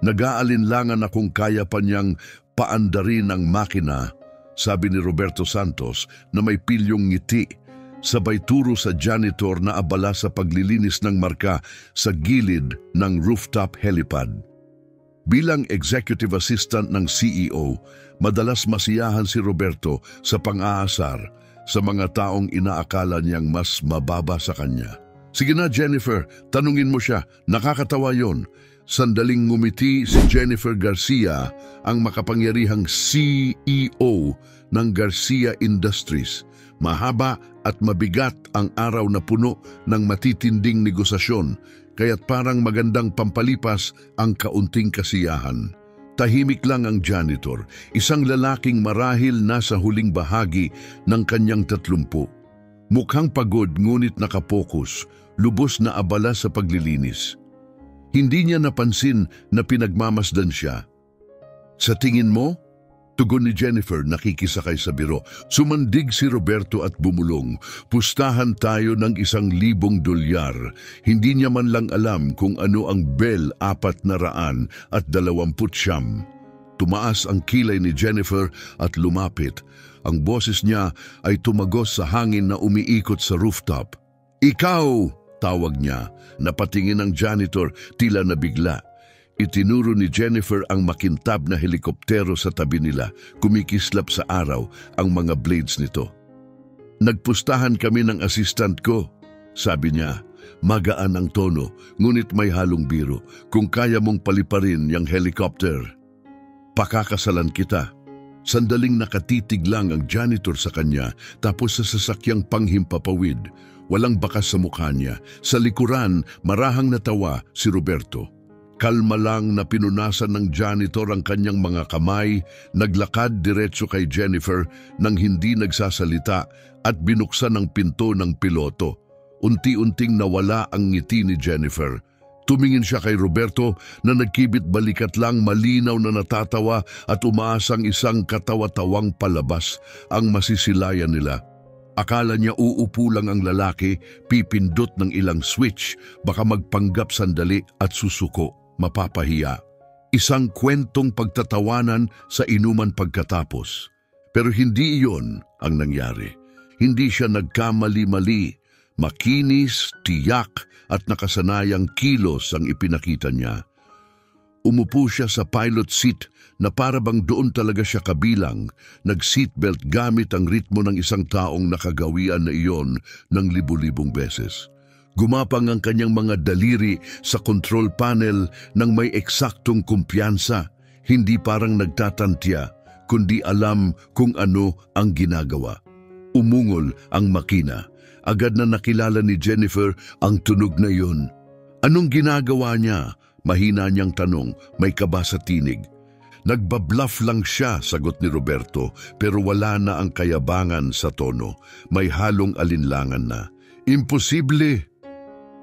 Nag-aalinlangan akong kaya pa niyang paandarin ang makina, sabi ni Roberto Santos na may pilyong ngiti, sabay turo sa janitor na abala sa paglilinis ng marka sa gilid ng rooftop helipad. Bilang executive assistant ng CEO, madalas masiyahan si Roberto sa pang-aasar sa mga taong inaakala niyang mas mababa sa kanya. Sige na Jennifer, tanungin mo siya, nakakatawa yon. Sandaling ngumiti si Jennifer Garcia, ang makapangyarihang CEO ng Garcia Industries. Mahaba at mabigat ang araw na puno ng matitinding negosasyon, kaya't parang magandang pampalipas ang kaunting kasiyahan. Tahimik lang ang janitor, isang lalaking marahil nasa huling bahagi ng kanyang 30. Mukhang pagod ngunit nakapokus, lubos na abala sa paglilinis. Hindi niya napansin na pinagmamasdan siya. Sa tingin mo? Tugon ni Jennifer nakikisakay sa biro. Sumandig si Roberto at bumulong. Pustahan tayo ng $1,000. Hindi niya man lang alam kung ano ang Bell 420. Tumaas ang kilay ni Jennifer at lumapit. Ang boses niya ay tumagos sa hangin na umiikot sa rooftop. Ikaw! Tawag niya. Napatingin ang janitor, tila nabigla. Itinuro ni Jennifer ang makintab na helikoptero sa tabi nila. Kumikislap sa araw ang mga blades nito. Nagpustahan kami ng assistant ko, sabi niya. Magaan ang tono, ngunit may halong biro. Kung kaya mong paliparin yung helicopter, pakakasalan kita. Sandaling nakatitig lang ang janitor sa kanya, tapos sa sasakyang panghimpapawid. Walang bakas sa mukha niya. Sa likuran, marahang natawa si Roberto. Kalma lang na pinunasan ng janitor ang kanyang mga kamay, naglakad diretso kay Jennifer nang hindi nagsasalita at binuksan ang pinto ng piloto. Unti-unting nawala ang ngiti ni Jennifer. Tumingin siya kay Roberto na nagkibit balikat lang, malinaw na natatawa at umaasang isang katawa-tawang palabas ang masisilayan nila. Akala niya uupo lang ang lalaki, pipindot ng ilang switch, baka magpanggap sandali at susuko, mapapahiya. Isang kwentong pagtatawanan sa inuman pagkatapos. Pero hindi iyon ang nangyari. Hindi siya nagkamali-mali. Makinis, tiyak at nakasanayang kilos ang ipinakita niya. Umupo siya sa pilot seat na para bang doon talaga siya kabilang, nag-seatbelt gamit ang ritmo ng isang taong nakagawian na iyon ng libu-libong beses. Gumapang ang kanyang mga daliri sa control panel ng may eksaktong kumpiyansa, hindi parang nagtatantya, kundi alam kung ano ang ginagawa. Umungol ang makina. Agad na nakilala ni Jennifer ang tunog na iyon. Anong ginagawa niya? Mahina niyang tanong, may kaba sa tinig. Nagbabluff lang siya, sagot ni Roberto, pero wala na ang kayabangan sa tono. May halong alinlangan na. Imposible!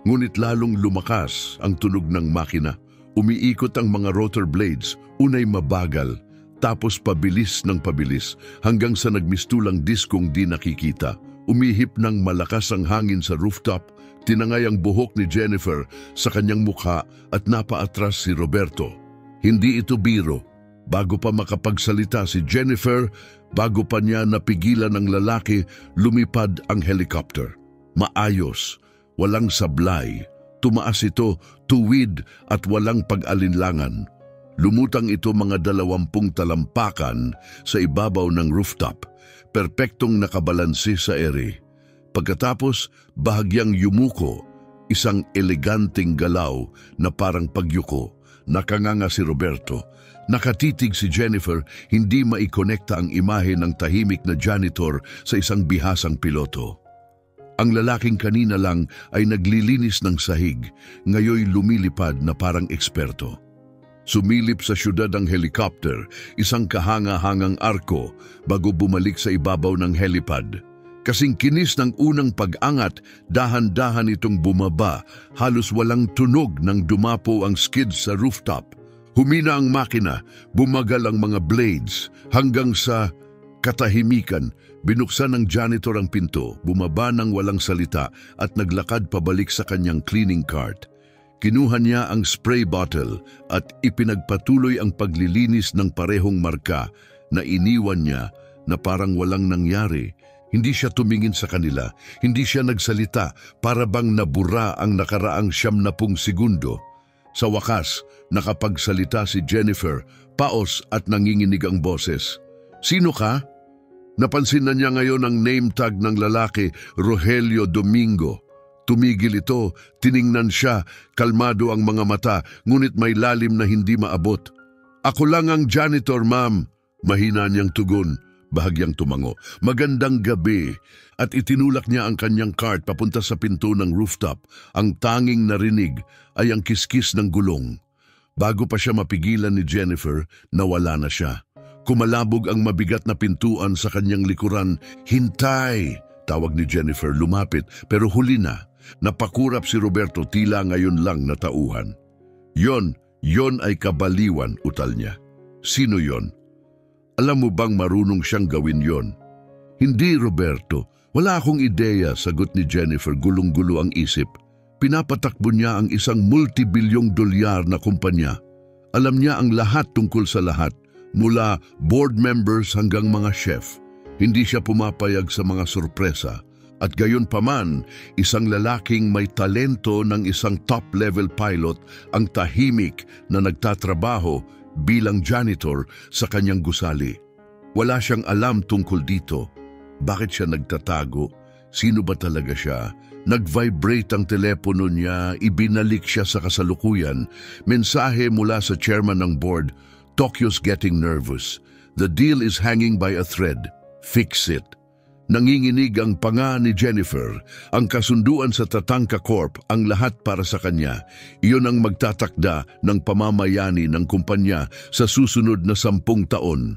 Ngunit lalong lumakas ang tunog ng makina. Umiikot ang mga rotor blades, unay mabagal, tapos pabilis ng pabilis, hanggang sa nagmistulang diskong di nakikita. Umihip ng malakas ang hangin sa rooftop, tinangay ang buhok ni Jennifer sa kanyang mukha at napaatras si Roberto. Hindi ito biro. Bago pa makapagsalita si Jennifer, bago pa niya napigilan ng lalaki, lumipad ang helicopter. Maayos, walang sablay. Tumaas ito, tuwid at walang pag-alinlangan. Lumutang ito mga 20 talampakan sa ibabaw ng rooftop. Perpektong nakabalanse sa ere. Pagkatapos, bahagyang yumuko, isang eleganteng galaw na parang pagyuko. Nakanganga si Roberto. Nakatitig si Jennifer, hindi maikonekta ang imahe ng tahimik na janitor sa isang bihasang piloto. Ang lalaking kanina lang ay naglilinis ng sahig, ngayoy lumilipad na parang eksperto. Sumilip sa syudad ang helicopter, isang kahanga-hangang arko bago bumalik sa ibabaw ng helipad. Kasing kinis ng unang pag-angat, dahan-dahan itong bumaba, halos walang tunog nang dumapo ang skid sa rooftop. Humina ang makina, bumagal ang mga blades, hanggang sa katahimikan, binuksan ng janitor ang pinto, bumaba ng walang salita at naglakad pabalik sa kanyang cleaning cart. Kinuha niya ang spray bottle at ipinagpatuloy ang paglilinis ng parehong marka na iniwan niya na parang walang nangyari. Hindi siya tumingin sa kanila, hindi siya nagsalita, para bang nabura ang nakaraang 70 segundo. Sa wakas, nakapagsalita si Jennifer, paos at nanginginig ang boses. "Sino ka?" Napansin na niya ngayon ang name tag ng lalaki, Rogelio Domingo. Tumigil ito, tiningnan siya, kalmado ang mga mata, ngunit may lalim na hindi maabot. "Ako lang ang janitor, ma'am." Mahina niyang tugon, bahagyang tumango. "Magandang gabi." At itinulak niya ang kanyang cart papunta sa pinto ng rooftop. Ang tanging narinig ay ang kiskis ng gulong. Bago pa siya mapigilan ni Jennifer, nawala na siya. Kumalabog ang mabigat na pintuan sa kanyang likuran. "Hintay!" Tawag ni Jennifer, lumapit, pero huli na. Napakurap si Roberto, tila ngayon lang natauhan. Yon ay kabaliwan," utal niya. "Sino yon? Alam mo bang marunong siyang gawin yon?" "Hindi, Roberto. Wala akong ideya," sagot ni Jennifer, gulong-gulo ang isip. Pinapatakbo niya ang isang multibilyong dolyar na kumpanya. Alam niya ang lahat tungkol sa lahat, mula board members hanggang mga chef. Hindi siya pumapayag sa mga sorpresa. At gayon paman, isang lalaking may talento ng isang top-level pilot ang tahimik na nagtatrabaho bilang janitor sa kanyang gusali. Wala siyang alam tungkol dito. Bakit siya nagtatago? Sino ba talaga siya? Nag-vibrate ang telepono niya, ibinalik siya sa kasalukuyan. Mensahe mula sa chairman ng board, "Tokyo's getting nervous. The deal is hanging by a thread. Fix it." Nanginginig ang panga ni Jennifer. Ang kasunduan sa Tatanka Corp, ang lahat para sa kanya. Iyon ang magtatakda ng pamamayani ng kumpanya sa susunod na 10 taon.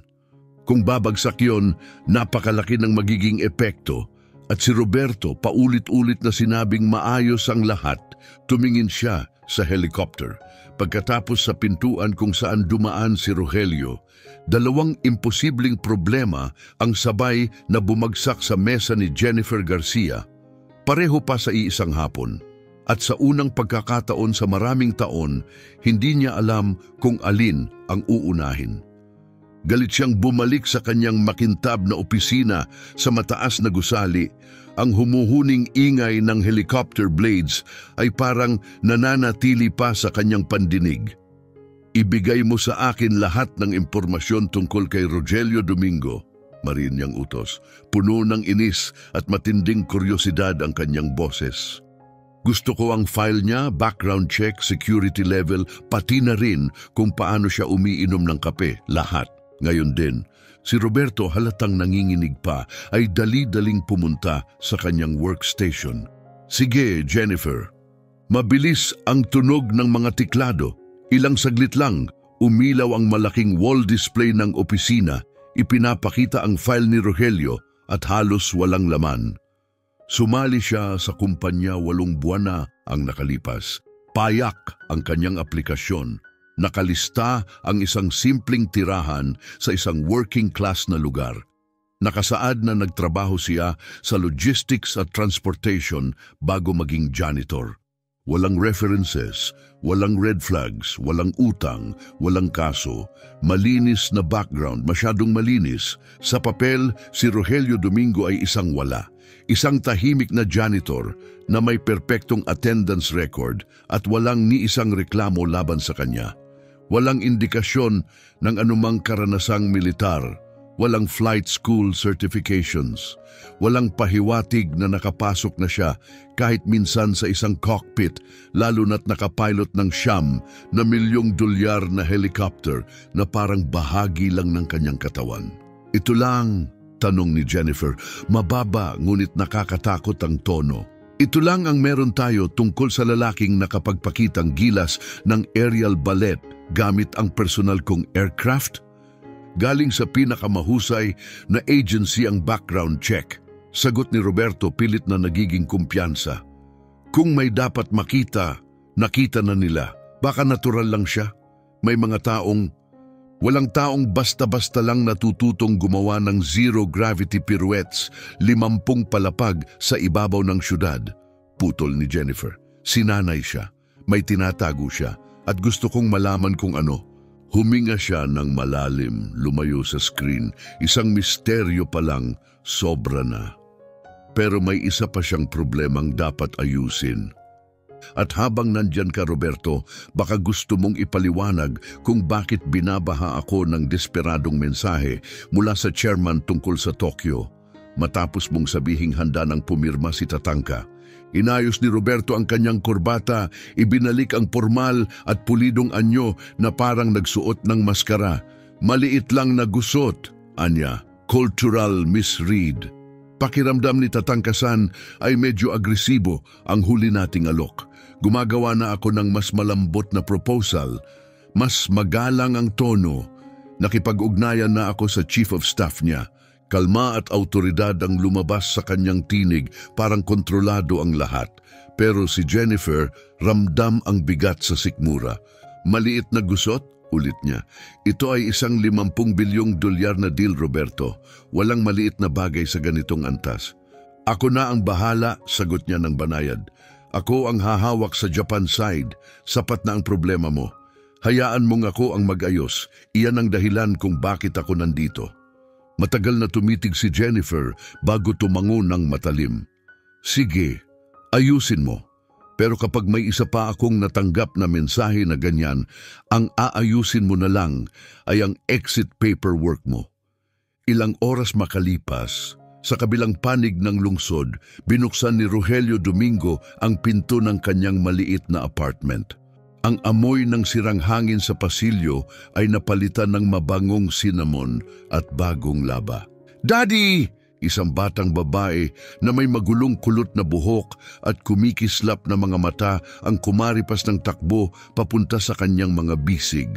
Kung babagsak yon, napakalaki ng magiging epekto. At si Roberto, paulit-ulit na sinabing maayos ang lahat. Tumingin siya sa helicopter. Pagkatapos sa pintuan kung saan dumaan si Rogelio, 2 imposibleng problema ang sabay na bumagsak sa mesa ni Jennifer Garcia. Pareho pa sa iisang hapon. At sa unang pagkakataon sa maraming taon, hindi niya alam kung alin ang uunahin. Galit siyang bumalik sa kanyang makintab na opisina sa mataas na gusali. Ang humuhuning ingay ng helicopter blades ay parang nananatili pa sa kanyang pandinig. "Ibigay mo sa akin lahat ng impormasyon tungkol kay Rogelio Domingo," mariin niyang utos. Puno ng inis at matinding kuryosidad ang kanyang boses. "Gusto ko ang file niya, background check, security level, pati na rin kung paano siya umiinom ng kape, lahat." Ngayon din, si Roberto, halatang nanginginig pa, ay dali-daling pumunta sa kanyang workstation. "Sige, Jennifer." Mabilis ang tunog ng mga tiklado. Ilang saglit lang, umilaw ang malaking wall display ng opisina. Ipinapakita ang file ni Rogelio at halos walang laman. Sumali siya sa kumpanya 8 buwan na ang nakalipas. Payak ang kanyang aplikasyon. Nakalista ang isang simpleng tirahan sa isang working class na lugar. Nakasaad na nagtrabaho siya sa logistics at transportation bago maging janitor. Walang references, walang red flags, walang utang, walang kaso. Malinis na background, masyadong malinis. Sa papel, si Rogelio Domingo ay isang wala. Isang tahimik na janitor na may perpektong attendance record at walang ni isang reklamo laban sa kanya. Walang indikasyon ng anumang karanasang militar, walang flight school certifications, walang pahiwatig na nakapasok na siya kahit minsan sa isang cockpit, lalo na't nakapilot ng $1,000,000 na helicopter na parang bahagi lang ng kanyang katawan. "Ito lang?" tanong ni Jennifer, mababa ngunit nakakatakot ang tono. "Ito lang ang meron tayo tungkol sa lalaking nakapagpakitang gilas ng aerial ballet gamit ang personal kong aircraft? Galing sa pinakamahusay na agency ang background check." Sagot ni Roberto, pilit na nagiging kumpiyansa. "Kung may dapat makita, nakita na nila. Baka natural lang siya. May mga walang taong basta-basta lang natututong gumawa ng zero-gravity pirouettes, 50 palapag sa ibabaw ng syudad." Putol ni Jennifer. Sinanay siya. May tinatago siya at gusto kong malaman kung ano. Huminga siya ng malalim, lumayo sa screen. Isang misteryo pa lang, sobra na. Pero may isa pa siyang problemang dapat ayusin. At habang nandyan ka, Roberto, baka gusto mong ipaliwanag kung bakit binabaha ako ng desperadong mensahe mula sa chairman tungkol sa Tokyo. Matapos mong sabihing handa ng pumirma si Tatanka, inayos ni Roberto ang kanyang kurbata, ibinalik ang formal at pulidong anyo na parang nagsuot ng maskara. Maliit lang na gusot, anya, cultural misread. Pakiramdam ni Tatangkasan ay medyo agresibo ang huli nating alok. Gumagawa na ako ng mas malambot na proposal, mas magalang ang tono. Nakipag-ugnayan na ako sa chief of staff niya. Kalma at autoridad ang lumabas sa kanyang tinig, parang kontrolado ang lahat. Pero si Jennifer, ramdam ang bigat sa sikmura. Maliit na gusot? Ulit niya. Ito ay isang 50 bilyong dolyar na deal, Roberto. Walang maliit na bagay sa ganitong antas. Ako na ang bahala, sagot niya ng banayad. Ako ang hahawak sa Japan side. Sapat na ang problema mo. Hayaan mong ako ang mag-ayos. Iyan ang dahilan kung bakit ako nandito. Matagal na tumitig si Jennifer bago tumango ng matalim. Sige, ayusin mo. Pero kapag may isa pa akong natanggap na mensahe na ganyan, ang aayusin mo na lang ay ang exit paperwork mo. Ilang oras makalipas, sa kabilang panig ng lungsod, binuksan ni Rogelio Domingo ang pinto ng kanyang maliit na apartment. Ang amoy ng sirang hangin sa pasilyo ay napalitan ng mabangong cinnamon at bagong laba. Daddy! Isang batang babae na may magulong kulot na buhok at kumikislap na mga mata ang kumaripas ng takbo papunta sa kanyang mga bisig.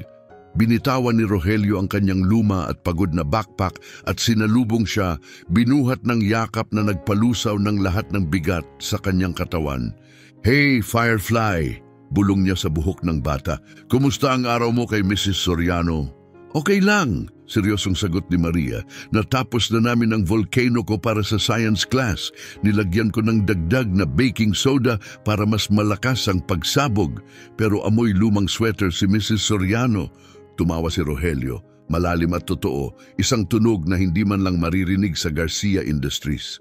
Binitawan ni Rogelio ang kanyang luma at pagod na backpack at sinalubong siya, binuhat ng yakap na nagpalusaw ng lahat ng bigat sa kanyang katawan. Hey, Firefly! Bulong niya sa buhok ng bata. Kumusta ang araw mo kay Mrs. Soriano? Okay lang, seryosong sagot ni Maria. Natapos na namin ang volcano ko para sa science class. Nilagyan ko ng dagdag na baking soda para mas malakas ang pagsabog. Pero amoy lumang sweater si Mrs. Soriano. Tumawa si Rogelio. Malalim at totoo, isang tunog na hindi man lang maririnig sa Garcia Industries.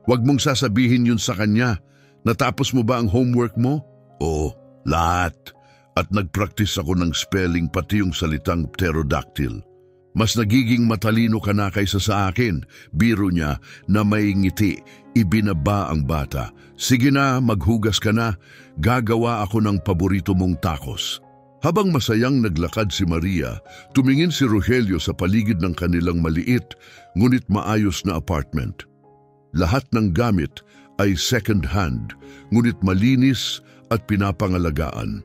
Huwag mong sasabihin yun sa kanya. Natapos mo ba ang homework mo? Oo, lahat. At nagpractice ako ng spelling pati yung salitang pterodactyl. Mas nagiging matalino ka na kaysa sa akin, biro niya na may ngiti, ibinaba ang bata. Sige na, maghugas ka na, gagawa ako ng paborito mong tacos. Habang masayang naglakad si Maria, tumingin si Rogelio sa paligid ng kanilang maliit, ngunit maayos na apartment. Lahat ng gamit ay second hand, ngunit malinis at pinapangalagaan.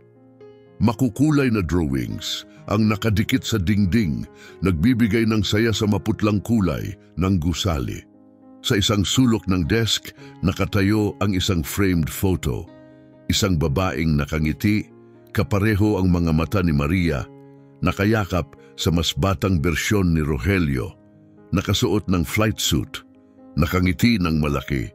Makukulay na drawings ang nakadikit sa dingding, nagbibigay ng saya sa maputlang kulay ng gusali. Sa isang sulok ng desk, nakatayo ang isang framed photo. Isang babaeng nakangiti, kapareho ang mga mata ni Maria, nakayakap sa mas batang bersyon ni Rogelio, nakasuot ng flight suit, nakangiti ng malaki.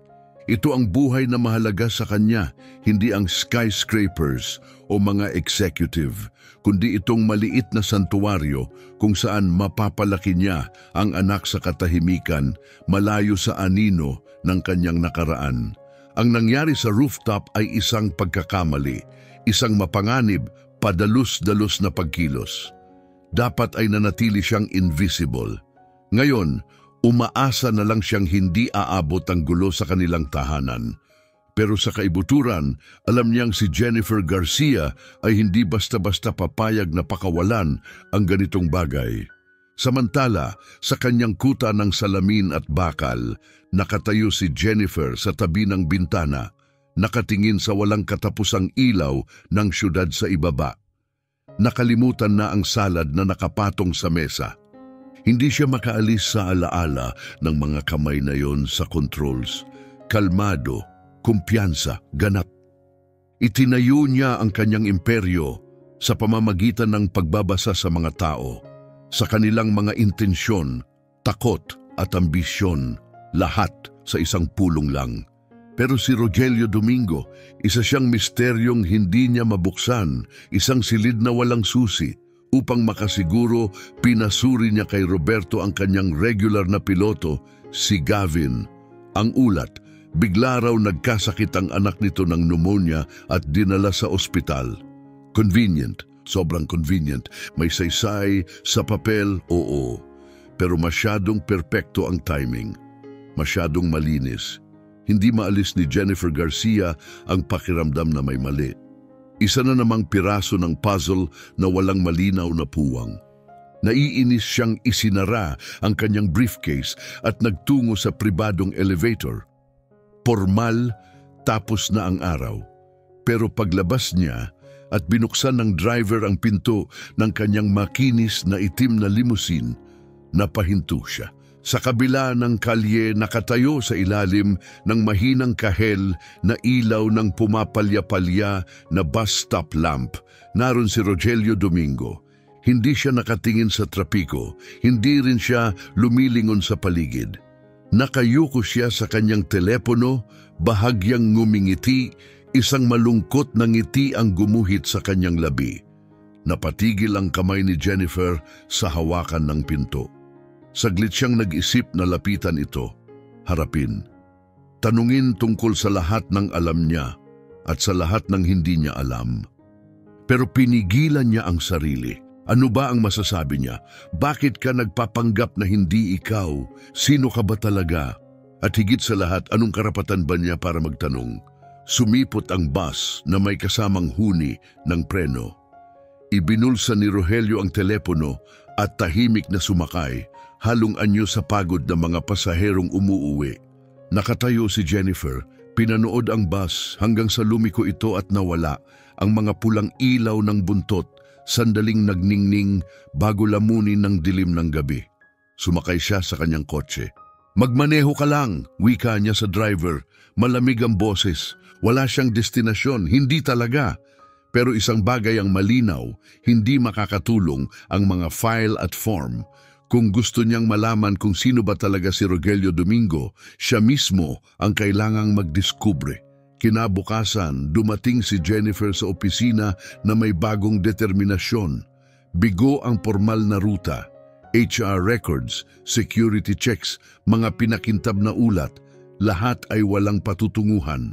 Ito ang buhay na mahalaga sa kanya, hindi ang skyscrapers o mga executive, kundi itong maliit na santuwaryo kung saan mapapalaki niya ang anak sa katahimikan, malayo sa anino ng kanyang nakaraan. Ang nangyari sa rooftop ay isang pagkakamali, isang mapanganib, padalus-dalus na pagkilos. Dapat ay nanatili siyang invisible. Ngayon, umaasa na lang siyang hindi aabot ang gulo sa kanilang tahanan. Pero sa kaibuturan, alam niyang si Jennifer Garcia ay hindi basta-basta papayag na pakawalan ang ganitong bagay. Samantala, sa kanyang kuta ng salamin at bakal, nakatayo si Jennifer sa tabi ng bintana, nakatingin sa walang katapusang ilaw ng syudad sa ibaba. Nakalimutan na ang salad na nakapatong sa mesa. Hindi siya makaalis sa alaala ng mga kamay na yon sa controls. Kalmado, kumpiyansa, ganap. Itinayo niya ang kanyang imperyo sa pamamagitan ng pagbabasa sa mga tao, sa kanilang mga intensyon, takot at ambisyon, lahat sa isang pulong lang. Pero si Rogelio Domingo, isa siyang misteryong hindi niya mabuksan, isang silid na walang susi. Upang makasiguro, pinasuri niya kay Roberto ang kanyang regular na piloto, si Gavin. Ang ulat, bigla raw nagkasakit ang anak nito ng pneumonia at dinala sa ospital. Convenient, sobrang convenient. May saysay sa papel, oo. Pero masyadong perpekto ang timing. Masyadong malinis. Hindi maalis ni Jennifer Garcia ang pakiramdam na may mali. Isa na namang piraso ng puzzle na walang malinaw na puwang. Naiinis siyang isinara ang kanyang briefcase at nagtungo sa pribadong elevator. Formal, tapos na ang araw. Pero paglabas niya at binuksan ng driver ang pinto ng kanyang makinis na itim na limousine, napahinto siya. Sa kabila ng kalye, nakatayo sa ilalim ng mahinang kahel na ilaw ng pumapalya-palya na bus stop lamp, naroon si Rogelio Domingo. Hindi siya nakatingin sa trapiko, hindi rin siya lumilingon sa paligid. Nakayuko siya sa kanyang telepono, bahagyang ngumingiti, isang malungkot na ngiti ang gumuhit sa kanyang labi. Napatigil ang kamay ni Jennifer sa hawakan ng pinto. Saglit siyang nag-isip na lapitan ito, harapin. Tanungin tungkol sa lahat ng alam niya at sa lahat ng hindi niya alam. Pero pinigilan niya ang sarili. Ano ba ang masasabi niya? Bakit ka nagpapanggap na hindi ikaw? Sino ka ba talaga? At higit sa lahat, anong karapatan ba niya para magtanong? Sumipot ang bus na may kasamang huni ng preno. Ibinulsa ni Rogelio ang telepono at tahimik na sumakay, halong anyo sa pagod ng mga pasaherong umuuwi. Nakatayo si Jennifer, pinanood ang bus hanggang sa lumiko ito at nawala ang mga pulang ilaw ng buntot, sandaling nagningning bago lamunin ng dilim ng gabi. Sumakay siya sa kanyang kotse. Magmaneho ka lang, wika niya sa driver. Malamig ang boses. Wala siyang destinasyon, hindi talaga. Pero isang bagay ang malinaw, hindi makakatulong ang mga file at form. Kung gusto niyang malaman kung sino ba talaga si Rogelio Domingo, siya mismo ang kailangang magdiskubre. Kinabukasan, dumating si Jennifer sa opisina na may bagong determinasyon. Bigo ang formal na ruta, HR records, security checks, mga pinakintab na ulat, lahat ay walang patutunguhan.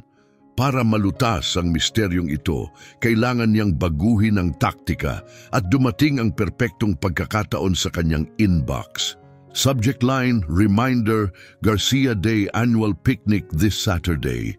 Para malutas ang misteryong ito, kailangan niyang baguhin ang taktika at dumating ang perpektong pagkakataon sa kanyang inbox. Subject line, reminder, Garcia Day Annual Picnic this Saturday.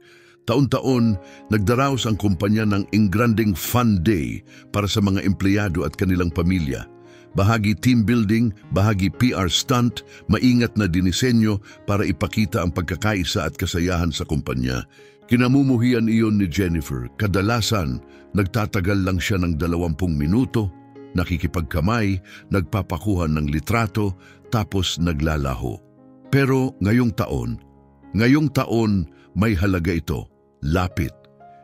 Taon-taon, nagdaraos ang kumpanya ng Ingranding Fun Day para sa mga empleyado at kanilang pamilya. Bahagi team building, bahagi PR stunt, maingat na dinisenyo para ipakita ang pagkakaisa at kasayahan sa kumpanya. Kinamumuhian iyon ni Jennifer. Kadalasan, nagtatagal lang siya ng 20 minuto, nakikipagkamay, nagpapakuha ng litrato, tapos naglalaho. Pero ngayong taon, may halaga ito, lapit.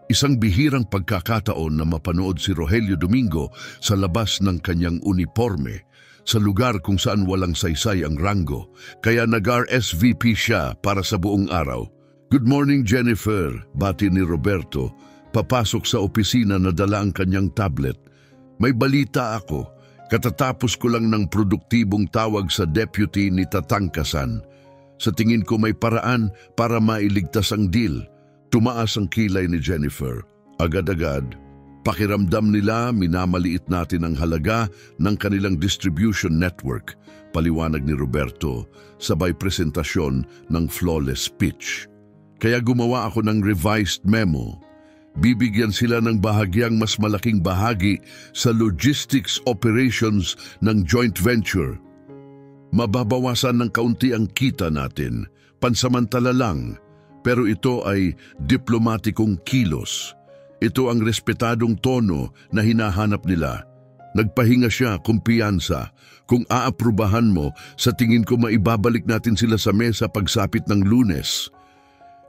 Isang bihirang pagkakataon na mapanood si Rogelio Domingo sa labas ng kanyang uniforme, sa lugar kung saan walang saysay ang ranggo, kaya nag-RSVP siya para sa buong araw. Good morning, Jennifer, bati ni Roberto, papasok sa opisina na dala ang kanyang tablet. May balita ako, katatapos ko lang ng produktibong tawag sa deputy ni Tatangkasan. Sa tingin ko may paraan para mailigtas ang deal. Tumaas ang kilay ni Jennifer. Agad-agad, pakiramdam nila minamaliit natin ang halaga ng kanilang distribution network, paliwanag ni Roberto, sabay presentasyon ng flawless pitch. Kaya gumawa ako ng revised memo. Bibigyan sila ng bahagyang mas malaking bahagi sa logistics operations ng joint venture. Mababawasan ng kaunti ang kita natin, pansamantala lang, pero ito ay diplomatikong kilos. Ito ang respetadong tono na hinahanap nila. Nagpahinga siya, kumpiyansa. Kung aaprubahan mo, sa tingin ko maibabalik natin sila sa mesa pagsapit ng Lunes.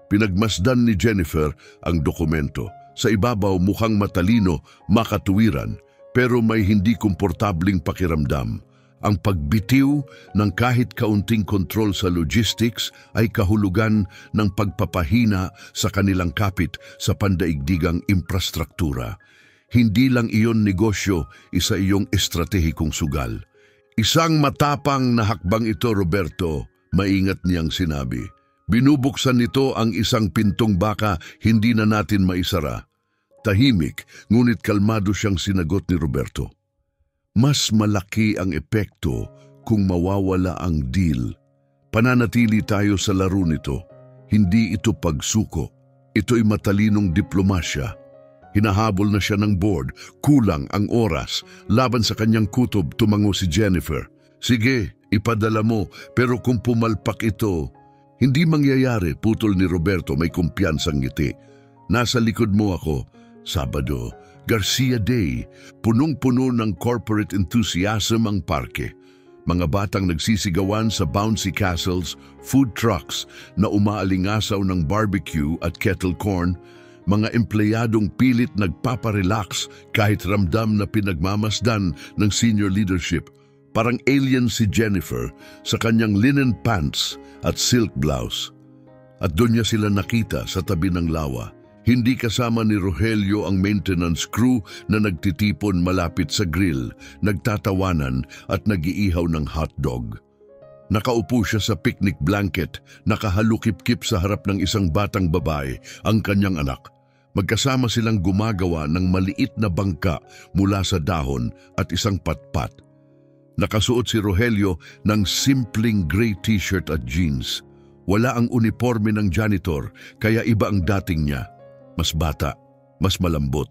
Pinagmasdan ni Jennifer ang dokumento. Sa ibabaw mukhang matalino, makatuwiran, pero may hindi komportabling pakiramdam. Ang pagbitiw ng kahit kaunting kontrol sa logistics ay kahulugan ng pagpapahina sa kanilang kapit sa pandaigdigang infrastruktura. Hindi lang iyon negosyo, isa iyong estratehikong sugal. Isang matapang na hakbang ito, Roberto, maingat niyang sinabi. Binubuksan nito ang isang pintong baka hindi na natin maisara. Tahimik, ngunit kalmado siyang sinagot ni Roberto. Mas malaki ang epekto kung mawawala ang deal. Pananatili tayo sa laro nito. Hindi ito pagsuko. Ito'y matalinong diplomasya. Hinahabol na siya ng board, kulang ang oras. Laban sa kanyang kutob, tumango si Jennifer. Sige, ipadala mo, pero kung pumalpak ito, hindi mangyayari, putol ni Roberto, may kumpiyansang ngiti. Nasa likod mo ako. Sabado, Garcia Day, punong-puno ng corporate enthusiasm ang parke. Mga batang nagsisigawan sa bouncy castles, food trucks na umaalingasaw ng barbecue at kettle corn, mga empleyadong pilit nagpaparelax kahit ramdam na pinagmamasdan ng senior leadership. Parang alien si Jennifer sa kanyang linen pants at silk blouse. At doon niya sila nakita sa tabi ng lawa. Hindi kasama ni Rogelio ang maintenance crew na nagtitipon malapit sa grill, nagtatawanan at nag-iihaw ng hotdog. Nakaupo siya sa picnic blanket, nakahalukip-kip sa harap ng isang batang babae, ang kanyang anak. Magkasama silang gumagawa ng maliit na bangka mula sa dahon at isang patpat. Nakasuot si Rogelio ng simpleng gray t-shirt at jeans. Wala ang uniforme ng janitor, kaya iba ang dating niya. Mas bata, mas malambot.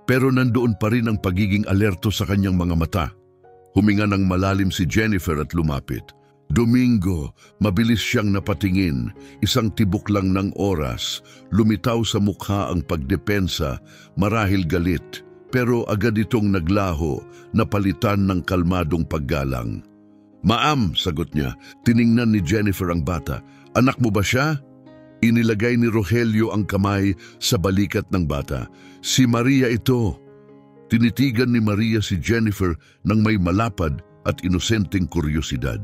Pero nandoon pa rin ang pagiging alerto sa kanyang mga mata. Huminga ng malalim si Jennifer at lumapit. Domingo, mabilis siyang napatingin, isang tibok lang ng oras, lumitaw sa mukha ang pagdepensa, marahil galit, pero agad itong naglaho, napalitan ng kalmadong paggalang. Maam, sagot niya, tiningnan ni Jennifer ang bata. Anak mo ba siya? Inilagay ni Rogelio ang kamay sa balikat ng bata. Si Maria ito. Tinitigan ni Maria si Jennifer ng may malapad at inosenteng kuryosidad.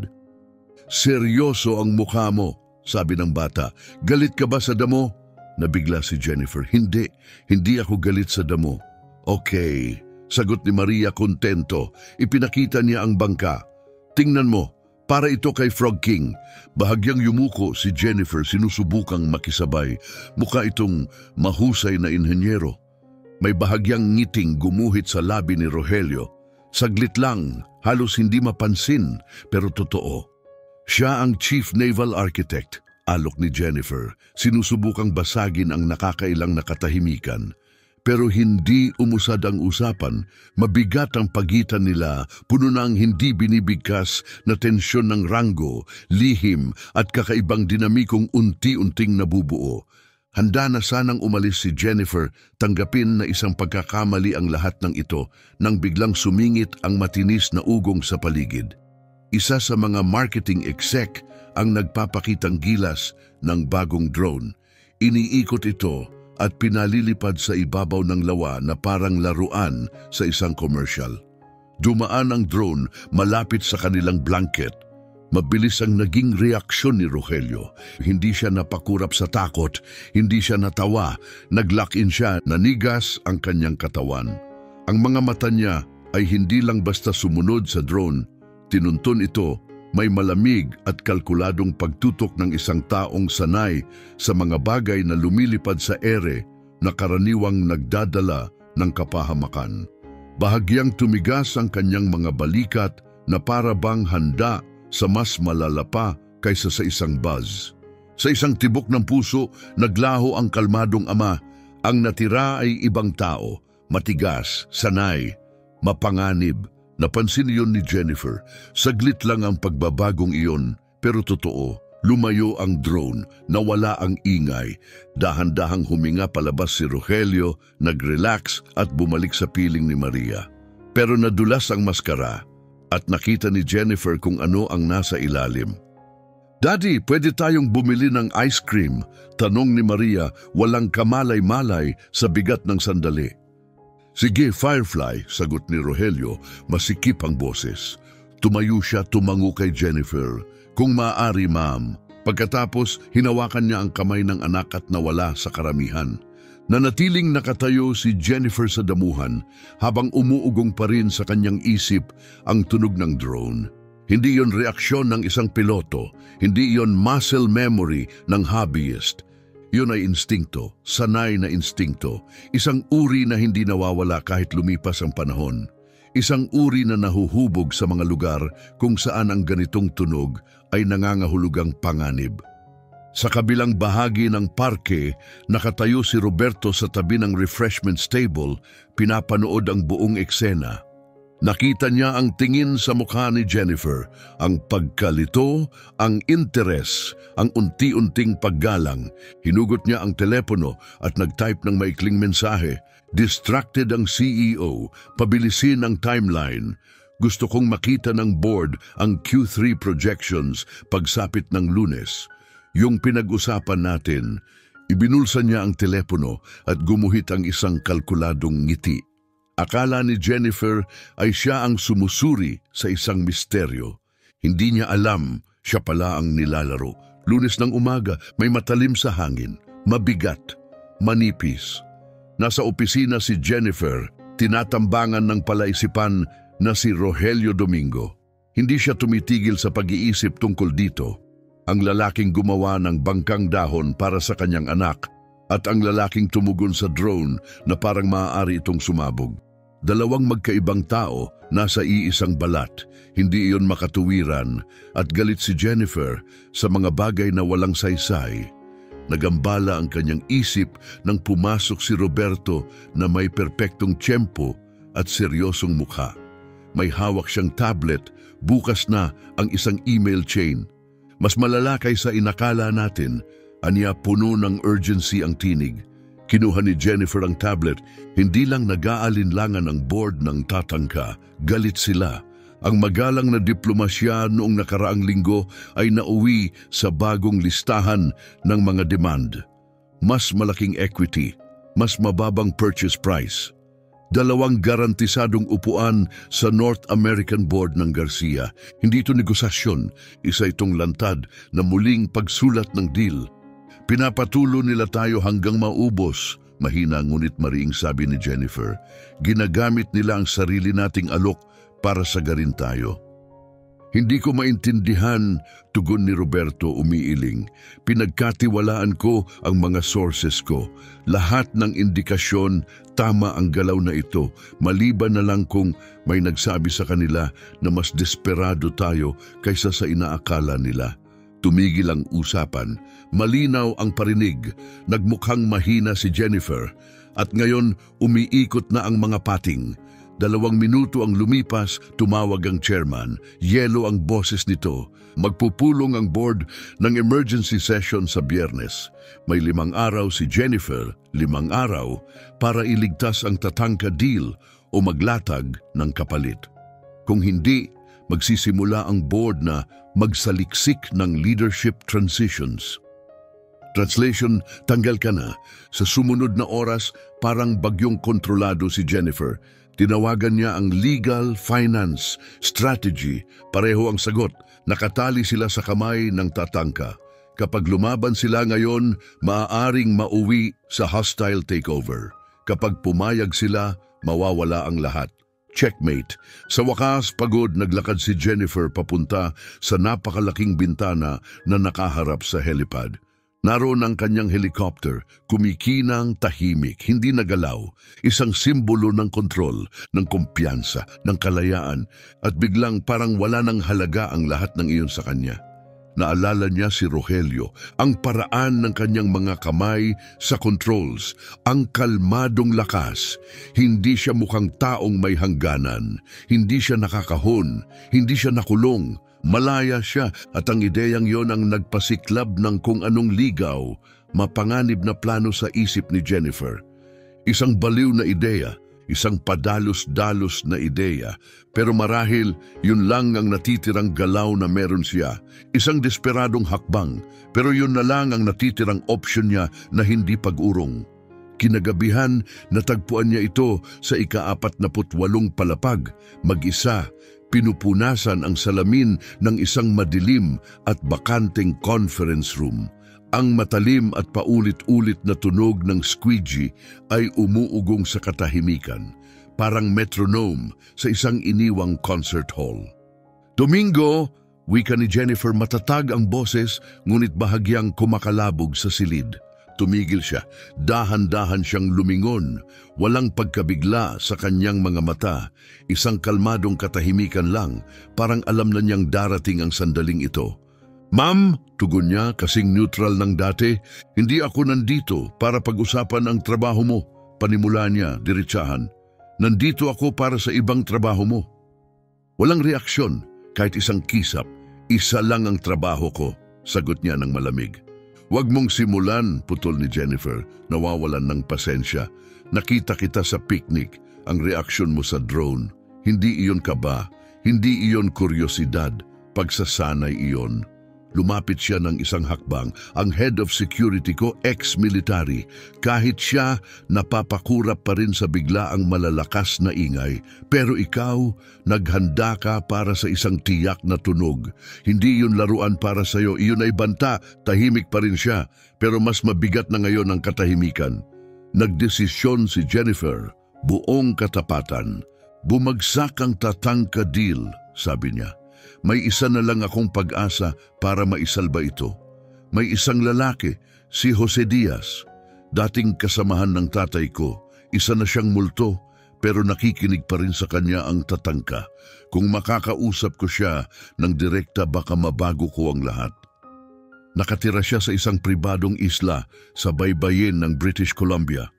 Seryoso ang mukha mo, sabi ng bata. Galit ka ba sa damo? Nabigla si Jennifer. Hindi ako galit sa damo. Okay, sagot ni Maria kontento. Ipinakita niya ang bangka. Tingnan mo, para ito kay Frog King. Bahagyang yumuko si Jennifer, sinusubukang makisabay. Mukha itong mahusay na inhenyero. May bahagyang ngiting gumuhit sa labi ni Rogelio. Saglit lang, halos hindi mapansin, pero totoo. Siya ang Chief Naval Architect, alok ni Jennifer. Sinusubukang basagin ang nakakailang na katahimikan. Pero hindi umusad ang usapan. Mabigat ang pagitan nila, puno ng hindi binibigkas na tensyon ng ranggo, lihim at kakaibang dinamikong unti-unting nabubuo. Handa na sanang umalis si Jennifer, tanggapin na isang pagkakamali ang lahat ng ito nang biglang sumingit ang matinis na ugong sa paligid. Isa sa mga marketing exec ang nagpapakitang gilas ng bagong drone. Iniikot ito at pinalilipad sa ibabaw ng lawa na parang laruan sa isang commercial. Dumaan ang drone malapit sa kanilang blanket. Mabilis ang naging reaksyon ni Rogelio. Hindi siya napakurap sa takot, hindi siya natawa, nag-lock-in siya, nanigas ang kanyang katawan. Ang mga mata niya ay hindi lang basta sumunod sa drone. Tinuntun ito, may malamig at kalkuladong pagtutok ng isang taong sanay sa mga bagay na lumilipad sa ere na karaniwang nagdadala ng kapahamakan. Bahagyang tumigas ang kanyang mga balikat na para bang handa sa mas malala pa kaysa sa isang buzz. Sa isang tibok ng puso, naglaho ang kalmadong ama. Ang natira ay ibang tao, matigas, sanay, mapanganib. Napansin iyon ni Jennifer. Saglit lang ang pagbabagong iyon, pero totoo. Lumayo ang drone, nawala ang ingay. Dahan-dahang huminga palabas si Rogelio, nag-relax at bumalik sa piling ni Maria. Pero nadulas ang maskara at nakita ni Jennifer kung ano ang nasa ilalim. Daddy, pwede tayong bumili ng ice cream? Tanong ni Maria, walang kamalay-malay sa bigat ng sandali. Sige, Firefly, sagot ni Rogelio, masikip ang boses. Tumayo siya, tumango kay Jennifer. Kung maaari, ma'am. Pagkatapos, hinawakan niya ang kamay ng anak at nawala sa karamihan. Nanatiling nakatayo si Jennifer sa damuhan habang umuugong pa rin sa kanyang isip ang tunog ng drone. Hindi yon reaksyon ng isang piloto, hindi yon muscle memory ng hobbyist. Yun ay instinkto, sanay na instinkto, isang uri na hindi nawawala kahit lumipas ang panahon. Isang uri na nahuhubog sa mga lugar kung saan ang ganitong tunog ay nangangahulugang panganib. Sa kabilang bahagi ng parke, nakatayo si Roberto sa tabi ng refreshment table, pinapanood ang buong eksena. Nakita niya ang tingin sa mukha ni Jennifer, ang pagkalito, ang interes, ang unti-unting paggalang. Hinugot niya ang telepono at nag-type ng maikling mensahe. Distracted ang CEO, pabilisin ang timeline. Gusto kong makita ng board ang Q3 projections pagsapit ng Lunes. Yung pinag-usapan natin, ibinulsa niya ang telepono at gumuhit ang isang kalkuladong ngiti. Akala ni Jennifer ay siya ang sumusuri sa isang misteryo. Hindi niya alam, siya pala ang nilalaro. Lunes ng umaga, may matalim sa hangin, mabigat, manipis. Nasa opisina si Jennifer, tinatambangan ng palaisipan na si Rogelio Domingo. Hindi siya tumitigil sa pag-iisip tungkol dito. Ang lalaking gumawa ng bangkang dahon para sa kanyang anak at ang lalaking tumugon sa drone na parang maaari itong sumabog. Dalawang magkaibang tao nasa iisang balat, hindi iyon makatuwiran at galit si Jennifer sa mga bagay na walang saysay. Nagambala ang kanyang isip nang pumasok si Roberto na may perpektong tiyempo at seryosong mukha. May hawak siyang tablet, bukas na ang isang email chain. Mas malala kaysa inakala natin, aniya puno ng urgency ang tinig. Kinuha ni Jennifer ang tablet, hindi lang nag-aalinlangan ang board ng tatangka, galit sila. Ang magalang na diplomasya noong nakaraang linggo ay nauwi sa bagong listahan ng mga demand. Mas malaking equity, mas mababang purchase price. 2 garantisadong upuan sa North American Board ng Garcia. Hindi ito negosasyon, isa itong lantad na muling pagsulat ng deal. Pinapatulo nila tayo hanggang maubos, mahina ngunit mariing sabi ni Jennifer. Ginagamit nila ang sarili nating alok para sagarin tayo. Hindi ko maintindihan, tugon ni Roberto umiiling. Pinagkatiwalaan ko ang mga sources ko. Lahat ng indikasyon, tama ang galaw na ito, maliban na lang kung may nagsabi sa kanila na mas desperado tayo kaysa sa inaakala nila. Tumigil ang usapan, malinaw ang parinig, nagmukhang mahina si Jennifer at ngayon umiikot na ang mga pating. 2 minuto ang lumipas, tumawag ang chairman, yelo ang boses nito. Magpupulong ang board ng emergency session sa Biyernes. May 5 araw si Jennifer, 5 araw para iligtas ang tatangka deal o maglatag ng kapalit. Kung hindi, magsisimula ang board na magsaliksik ng leadership transitions. Translation, tanggal ka na. Sa sumunod na oras, parang bagyong kontrolado si Jennifer. Tinawagan niya ang legal, finance, strategy. Pareho ang sagot. Nakatali sila sa kamay ng tatangka. Kapag lumaban sila ngayon, maaaring mauwi sa hostile takeover. Kapag pumayag sila, mawawala ang lahat. Checkmate. Sa wakas, pagod naglakad si Jennifer papunta sa napakalaking bintana na nakaharap sa helipad. Naroon ang kanyang helicopter, kumikinang tahimik, hindi nagalaw, isang simbolo ng kontrol, ng kumpiyansa, ng kalayaan, at biglang parang wala ng halaga ang lahat ng iyon sa kanya. Naalala niya si Rogelio, ang paraan ng kanyang mga kamay sa controls, ang kalmadong lakas. Hindi siya mukhang taong may hangganan, hindi siya nakakahon, hindi siya nakulong. Malaya siya at ang ideyang yon ang nagpasiklab ng kung anong ligaw, mapanganib na plano sa isip ni Jennifer. Isang baliw na ideya, isang padalos-dalos na ideya, pero marahil yun lang ang natitirang galaw na meron siya. Isang desperadong hakbang, pero yun na lang ang natitirang option niya na hindi pag-urong. Kinagabihan, natagpuan niya ito sa ika-48 palapag, mag-isa, Pinupunasan ang salamin ng isang madilim at bakanteng conference room. Ang matalim at paulit-ulit na tunog ng squeegee ay umuugong sa katahimikan, parang metronome sa isang iniwang concert hall. Domingo, wika ni Jennifer, matatag ang boses ngunit bahagyang kumakalabog sa silid. Tumigil siya, dahan-dahan siyang lumingon, walang pagkabigla sa kanyang mga mata, isang kalmadong katahimikan lang, parang alam na niyang darating ang sandaling ito. "Ma'am," tugon niya kasing neutral ng dati, "hindi ako nandito para pag-usapan ang trabaho mo." Panimula niya, diretsahan, "Nandito ako para sa ibang trabaho mo." Walang reaksyon, kahit isang kisap. "Isa lang ang trabaho ko," sagot niya ng malamig. "Huwag mong simulan," putol ni Jennifer, nawawalan ng pasensya. "Nakita kita sa picnic, ang reaksyon mo sa drone. Hindi iyon kaba, hindi iyon kuryosidad, pagsasanay iyon." Lumapit siya ng isang hakbang, ang head of security ko, ex-military. Kahit siya, napapakurap pa rin sa biglaang malalakas na ingay. "Pero ikaw, naghanda ka para sa isang tiyak na tunog. Hindi iyon laruan para sa'yo, iyon ay banta." Tahimik pa rin siya, pero mas mabigat na ngayon ang katahimikan. Nagdesisyon si Jennifer, buong katapatan. "Bumagsak ang tatangkadil," sabi niya. "May isa na lang akong pag-asa para maisalba ito. May isang lalaki, si Jose Diaz. Dating kasamahan ng tatay ko. Isa na siyang multo, pero nakikinig pa rin sa kanya ang tatangka. Kung makakausap ko siya ng direkta, baka mabago ko ang lahat." Nakatira siya sa isang pribadong isla sa baybayin ng British Columbia.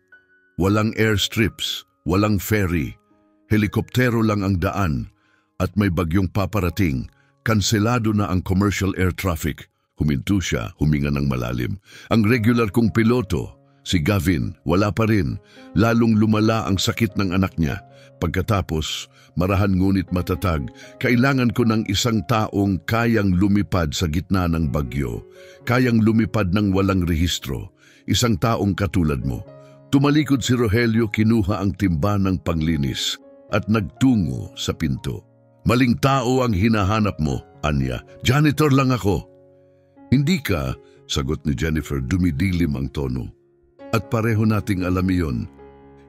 Walang airstrips, walang ferry. Helikoptero lang ang daan. At may bagyong paparating, kanselado na ang commercial air traffic. Huminto siya, huminga ng malalim. Ang regular kong piloto, si Gavin, wala pa rin. Lalong lumala ang sakit ng anak niya. Pagkatapos, marahan ngunit matatag, "Kailangan ko ng isang taong kayang lumipad sa gitna ng bagyo. Kayang lumipad ng walang rehistro. Isang taong katulad mo." Tumalikod si Rogelio, kinuha ang timba ng panglinis at nagtungo sa pinto. "Maling tao ang hinahanap mo, Anya. Janitor lang ako." "Hindi ka," sagot ni Jennifer, dumidilim ang tono. "At pareho nating alam iyon.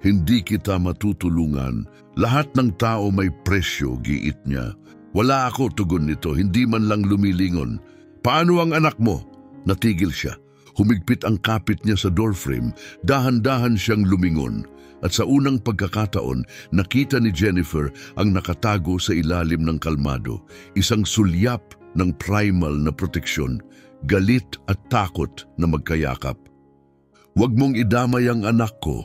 Hindi kita matutulungan. Lahat ng tao may presyo," giit niya. "Wala ako," tugon nito, hindi man lang lumilingon. "Paano ang anak mo?" Natigil siya. Humigpit ang kapit niya sa doorframe, dahan-dahan siyang lumingon. At sa unang pagkakataon, nakita ni Jennifer ang nakatago sa ilalim ng kalmado, isang sulyap ng primal na proteksyon, galit at takot na magkayakap. "Huwag mong idamay ang anak ko."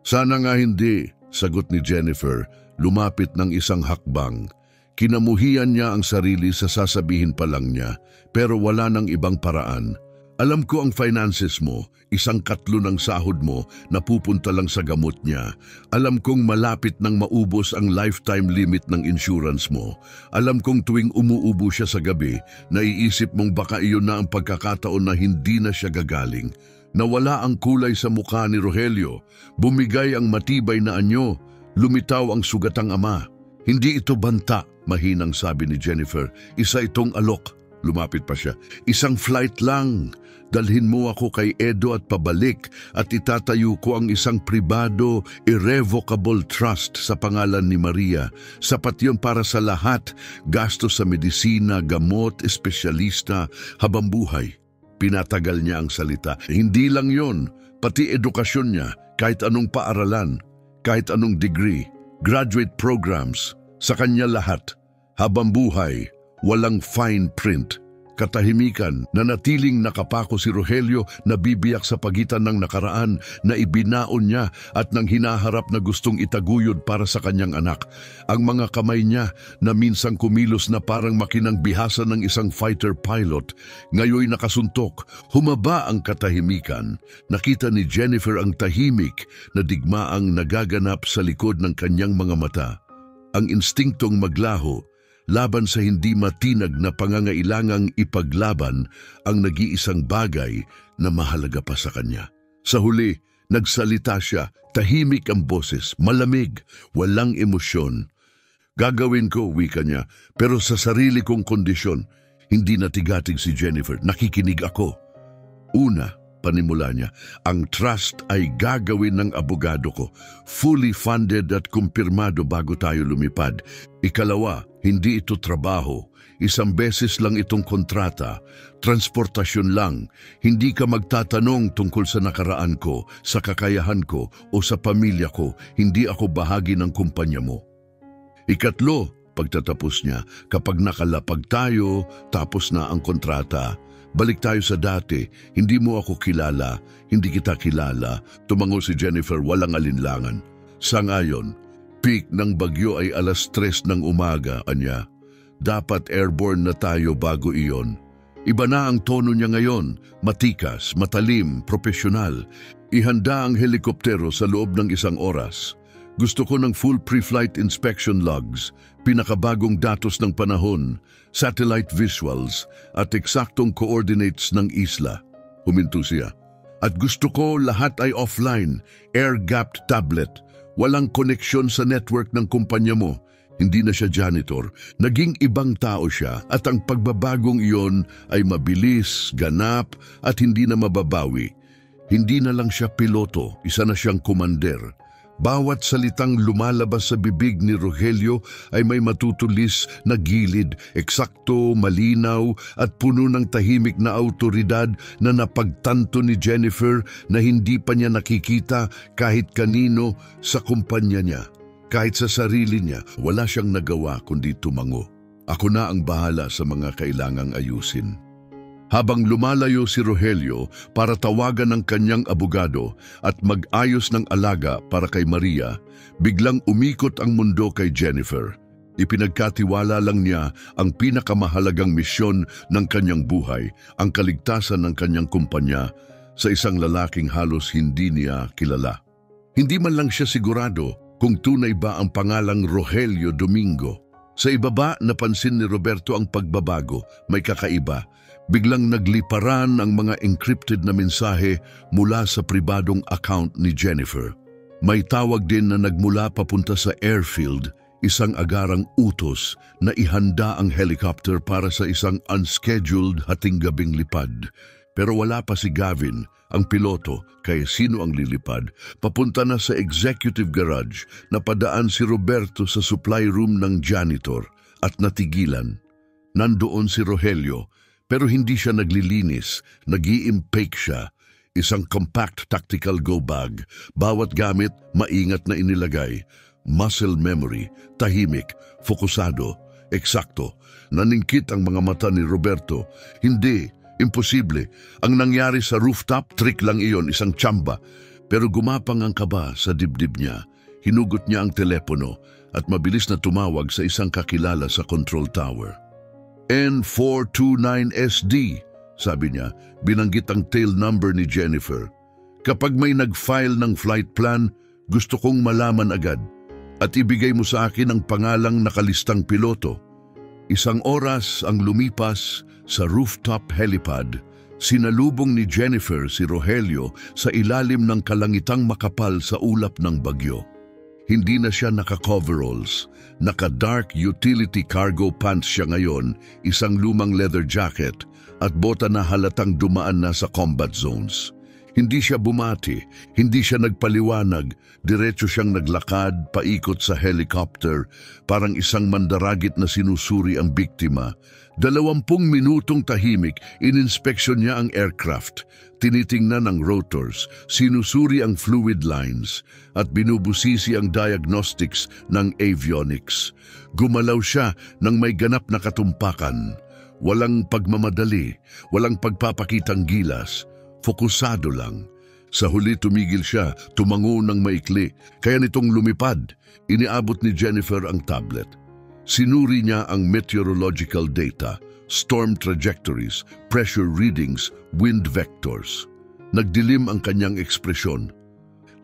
"Sana nga hindi," sagot ni Jennifer, lumapit ng isang hakbang. Kinamuhian niya ang sarili sa sasabihin pa lang niya, pero wala nang ibang paraan. "Alam ko ang finances mo, isang katlo ng sahod mo napupunta lang sa gamot niya. Alam kong malapit nang maubos ang lifetime limit ng insurance mo. Alam kong tuwing umuubo siya sa gabi, naiisip mong baka iyon na ang pagkakataon na hindi na siya gagaling." Nawala ang kulay sa mukha ni Rogelio, bumigay ang matibay na anyo, lumitaw ang sugatang ama. "Hindi ito banta," mahinang sabi ni Jennifer. "Isa itong alok." Lumapit pa siya. "Isang flight lang. Dalhin mo ako kay Edo at pabalik at itatayo ko ang isang pribado, irrevocable trust sa pangalan ni Maria. Sapat yun para sa lahat, gastos sa medisina, gamot, espesyalista, habang buhay." Pinatagal niya ang salita. "Hindi lang yon, pati edukasyon niya, kahit anong paaralan, kahit anong degree, graduate programs, sa kanya lahat. Habang buhay, walang fine print." Katahimikan, nanatiling nakapako si Rogelio, nabibiyak sa pagitan ng nakaraan na ibinaon niya at ng hinaharap na gustong itaguyod para sa kanyang anak. Ang mga kamay niya na minsang kumilos na parang makinang bihasa ng isang fighter pilot, ngayoy nakasuntok. Humaba ang katahimikan. Nakita ni Jennifer ang tahimik na digmaang nagaganap sa likod ng kanyang mga mata. Ang instinktong maglaho, laban sa hindi matinag na pangangailangang ipaglaban ang nag-iisang bagay na mahalaga pa sa kanya. Sa huli, nagsalita siya, tahimik ang boses, malamig, walang emosyon. Gagawin ko, wika niya, pero sa sarili kong kondisyon. Hindi natigatig si Jennifer, nakikinig ako. Una, panimula niya, ang trust ay gagawin ng abogado ko, fully funded at kumpirmado bago tayo lumipad. Ikalawa, hindi ito trabaho. Isang beses lang itong kontrata, transportasyon lang. Hindi ka magtatanong tungkol sa nakaraan ko, sa kakayahan ko o sa pamilya ko. Hindi ako bahagi ng kumpanya mo. Ikatlo, pagtatapos niya, kapag nakalapag tayo, tapos na ang kontrata. Balik tayo sa dati, hindi mo ako kilala, hindi kita kilala. Tumango si Jennifer walang alinlangan. Sa ngayon, peak ng bagyo ay 3:00 ng umaga, anya. Dapat airborne na tayo bago iyon. Iba na ang tono niya ngayon, matikas, matalim, profesional. Ihanda ang helikoptero sa loob ng 1 oras. Gusto ko ng full pre-flight inspection logs, pinakabagong datos ng panahon, satellite visuals at eksaktong coordinates ng isla. Huminto siya. At gusto ko lahat ay offline, air-gapped tablet. Walang koneksyon sa network ng kumpanya mo. Hindi na siya janitor. Naging ibang tao siya at ang pagbabagong iyon ay mabilis, ganap at hindi na mababawi. Hindi na lang siya piloto, isa na siyang komander. Bawat salitang lumalabas sa bibig ni Rogelio ay may matutulis na gilid, eksakto, malinaw at puno ng tahimik na autoridad na napagtanto ni Jennifer na hindi pa niya nakikita kahit kanino sa kumpanya niya. Kahit sa sarili niya, wala siyang nagawa kundi tumango. Ako na ang bahala sa mga kailangang ayusin. Habang lumalayo si Rogelio para tawagan ng kanyang abogado at mag-ayos ng alaga para kay Maria, biglang umikot ang mundo kay Jennifer. Ipinagkatiwala lang niya ang pinakamahalagang misyon ng kanyang buhay, ang kaligtasan ng kanyang kumpanya sa isang lalaking halos hindi niya kilala. Hindi man lang siya sigurado kung tunay ba ang pangalang Rogelio Domingo. Sa ibaba, napansin ni Roberto ang pagbabago, may kakaiba. Biglang nagliparan ang mga encrypted na mensahe mula sa pribadong account ni Jennifer. May tawag din na nagmula papunta sa airfield, isang agarang utos na ihanda ang helicopter para sa isang unscheduled hating-gabing lipad. Pero wala pa si Gavin, ang piloto, kaya sino ang lilipad? Papunta na sa executive garage, napadaan si Roberto sa supply room ng janitor at natigilan. Nandoon si Rogelio, pero hindi siya naglilinis, nag-i-impake siya. Isang compact tactical go bag, bawat gamit maingat na inilagay. Muscle memory, tahimik, fokusado, eksakto. Naningkit ang mga mata ni Roberto. Hindi, imposible. Ang nangyari sa rooftop, trick lang iyon, isang tsamba. Pero gumapang ang kaba sa dibdib niya. Hinugot niya ang telepono at mabilis na tumawag sa isang kakilala sa control tower. N429SD, sabi niya, binanggit ang tail number ni Jennifer. Kapag may nag-file ng flight plan, gusto kong malaman agad at ibigay mo sa akin ang pangalang nakalistang piloto. 1 oras ang lumipas sa rooftop helipad. Sinalubong ni Jennifer si Rogelio sa ilalim ng kalangitang makapal sa ulap ng bagyo. Hindi na siya naka-coveralls. Naka-dark utility cargo pants siya ngayon, isang lumang leather jacket at bota na halatang dumaan na sa combat zones. Hindi siya bumati, hindi siya nagpaliwanag, diretso siyang naglakad paikot sa helicopter, parang isang mandaragit na sinusuri ang biktima. 20 minutong tahimik, ininspeksyon niya ang aircraft, tinitingnan ang rotors, sinusuri ang fluid lines, at binubusisi ang diagnostics ng avionics. Gumalaw siya nang may ganap na katumpakan. Walang pagmamadali, walang pagpapakitang gilas, fokusado lang. Sa huli tumigil siya, tumango ng maikli, kaya nitong lumipad, iniabot ni Jennifer ang tablet. Sinuri niya ang meteorological data, storm trajectories, pressure readings, wind vectors. Nagdilim ang kanyang ekspresyon.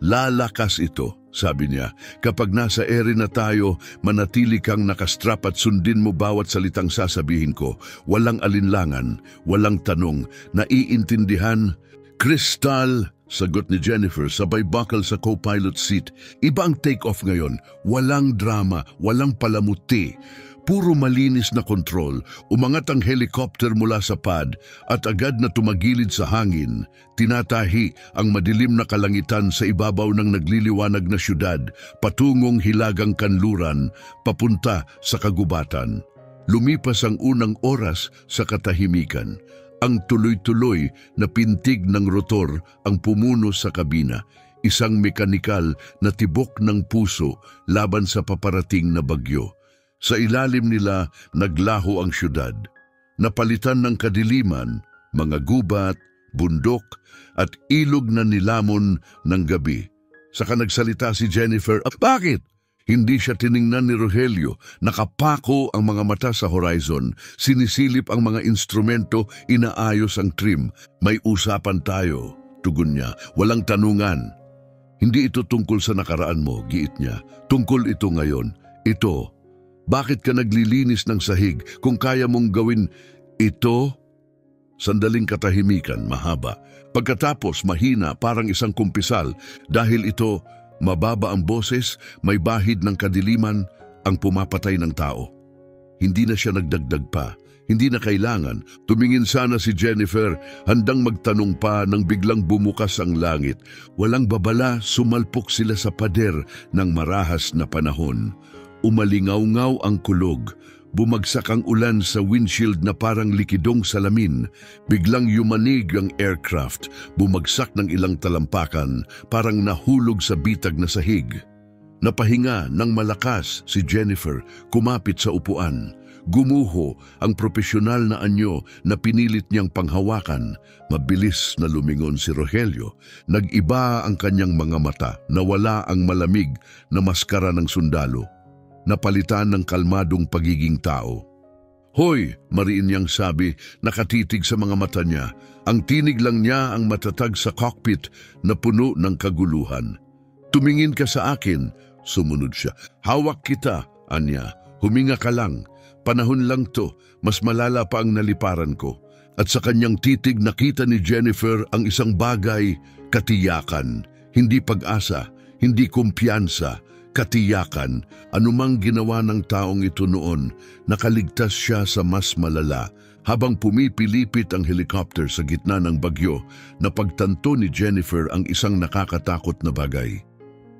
Lalakas ito, sabi niya. Kapag nasa ere na tayo, manatili kang nakastrap at sundin mo bawat salitang sasabihin ko. Walang alinlangan, walang tanong, naiintindihan. Crystal, sagot ni Jennifer sabay bakal sa co-pilot seat. Iba ang take-off ngayon. Walang drama, walang palamuti. Puro malinis na kontrol. Umangat ang helicopter mula sa pad at agad na tumagilid sa hangin. Tinatahi ang madilim na kalangitan sa ibabaw ng nagliliwanag na syudad, patungong hilagang kanluran, papunta sa kagubatan. Lumipas ang unang oras sa katahimikan. Ang tuloy-tuloy na pintig ng rotor ang pumuno sa kabina, isang mekanikal na tibok ng puso laban sa paparating na bagyo. Sa ilalim nila naglaho ang syudad. Napalitan ng kadiliman, mga gubat, bundok at ilog na nilamon ng gabi. Saka nagsalita si Jennifer, "Bakit?" Hindi siya tiningnan ni Rogelio. Nakapako ang mga mata sa horizon. Sinisilip ang mga instrumento, inaayos ang trim. "May usapan tayo," tugon niya. "Walang tanungan." "Hindi ito tungkol sa nakaraan mo," giit niya. "Tungkol ito ngayon. Ito. Bakit ka naglilinis ng sahig kung kaya mong gawin ito?" Sandaling katahimikan, mahaba. Pagkatapos mahina parang isang kumpisal dahil ito, mababa ang boses, may bahid ng kadiliman, ang pumapatay ng tao. Hindi na siya nagdagdag pa. Hindi na kailangan. Tumingin sana si Jennifer, handang magtanong pa nang biglang bumukas ang langit. Walang babala, sumalpok sila sa pader ng marahas na panahon. Umalingaw-ngaw ang kulog. Bumagsak ang ulan sa windshield na parang likidong salamin. Biglang yumanig ang aircraft. Bumagsak ng ilang talampakan, parang nahulog sa bitag na sahig. Napahinga ng malakas si Jennifer, kumapit sa upuan. Gumuho ang propesyonal na anyo na pinilit niyang panghawakan. Mabilis na lumingon si Rogelio. Nag-iba ang kanyang mga mata. Nawala ang malamig na maskara ng sundalo. Napalitan ng kalmadong pagiging tao. "Hoy!" mariin niyang sabi, nakatitig sa mga mata niya. Ang tinig lang niya ang matatag sa cockpit na puno ng kaguluhan. "Tumingin ka sa akin," sumunod siya. "Hawak kita," anya. "Huminga ka lang. Panahon lang to, mas malala pa ang naliparan ko." At sa kanyang titig nakita ni Jennifer ang isang bagay, katiyakan. Hindi pag-asa, hindi kumpiyansa, katiyakan. Anumang ginawa ng taong ito noon, nakaligtas siya sa mas malala. Habang pumipilipit ang helicopter sa gitna ng bagyo, napagtanto ni Jennifer ang isang nakakatakot na bagay.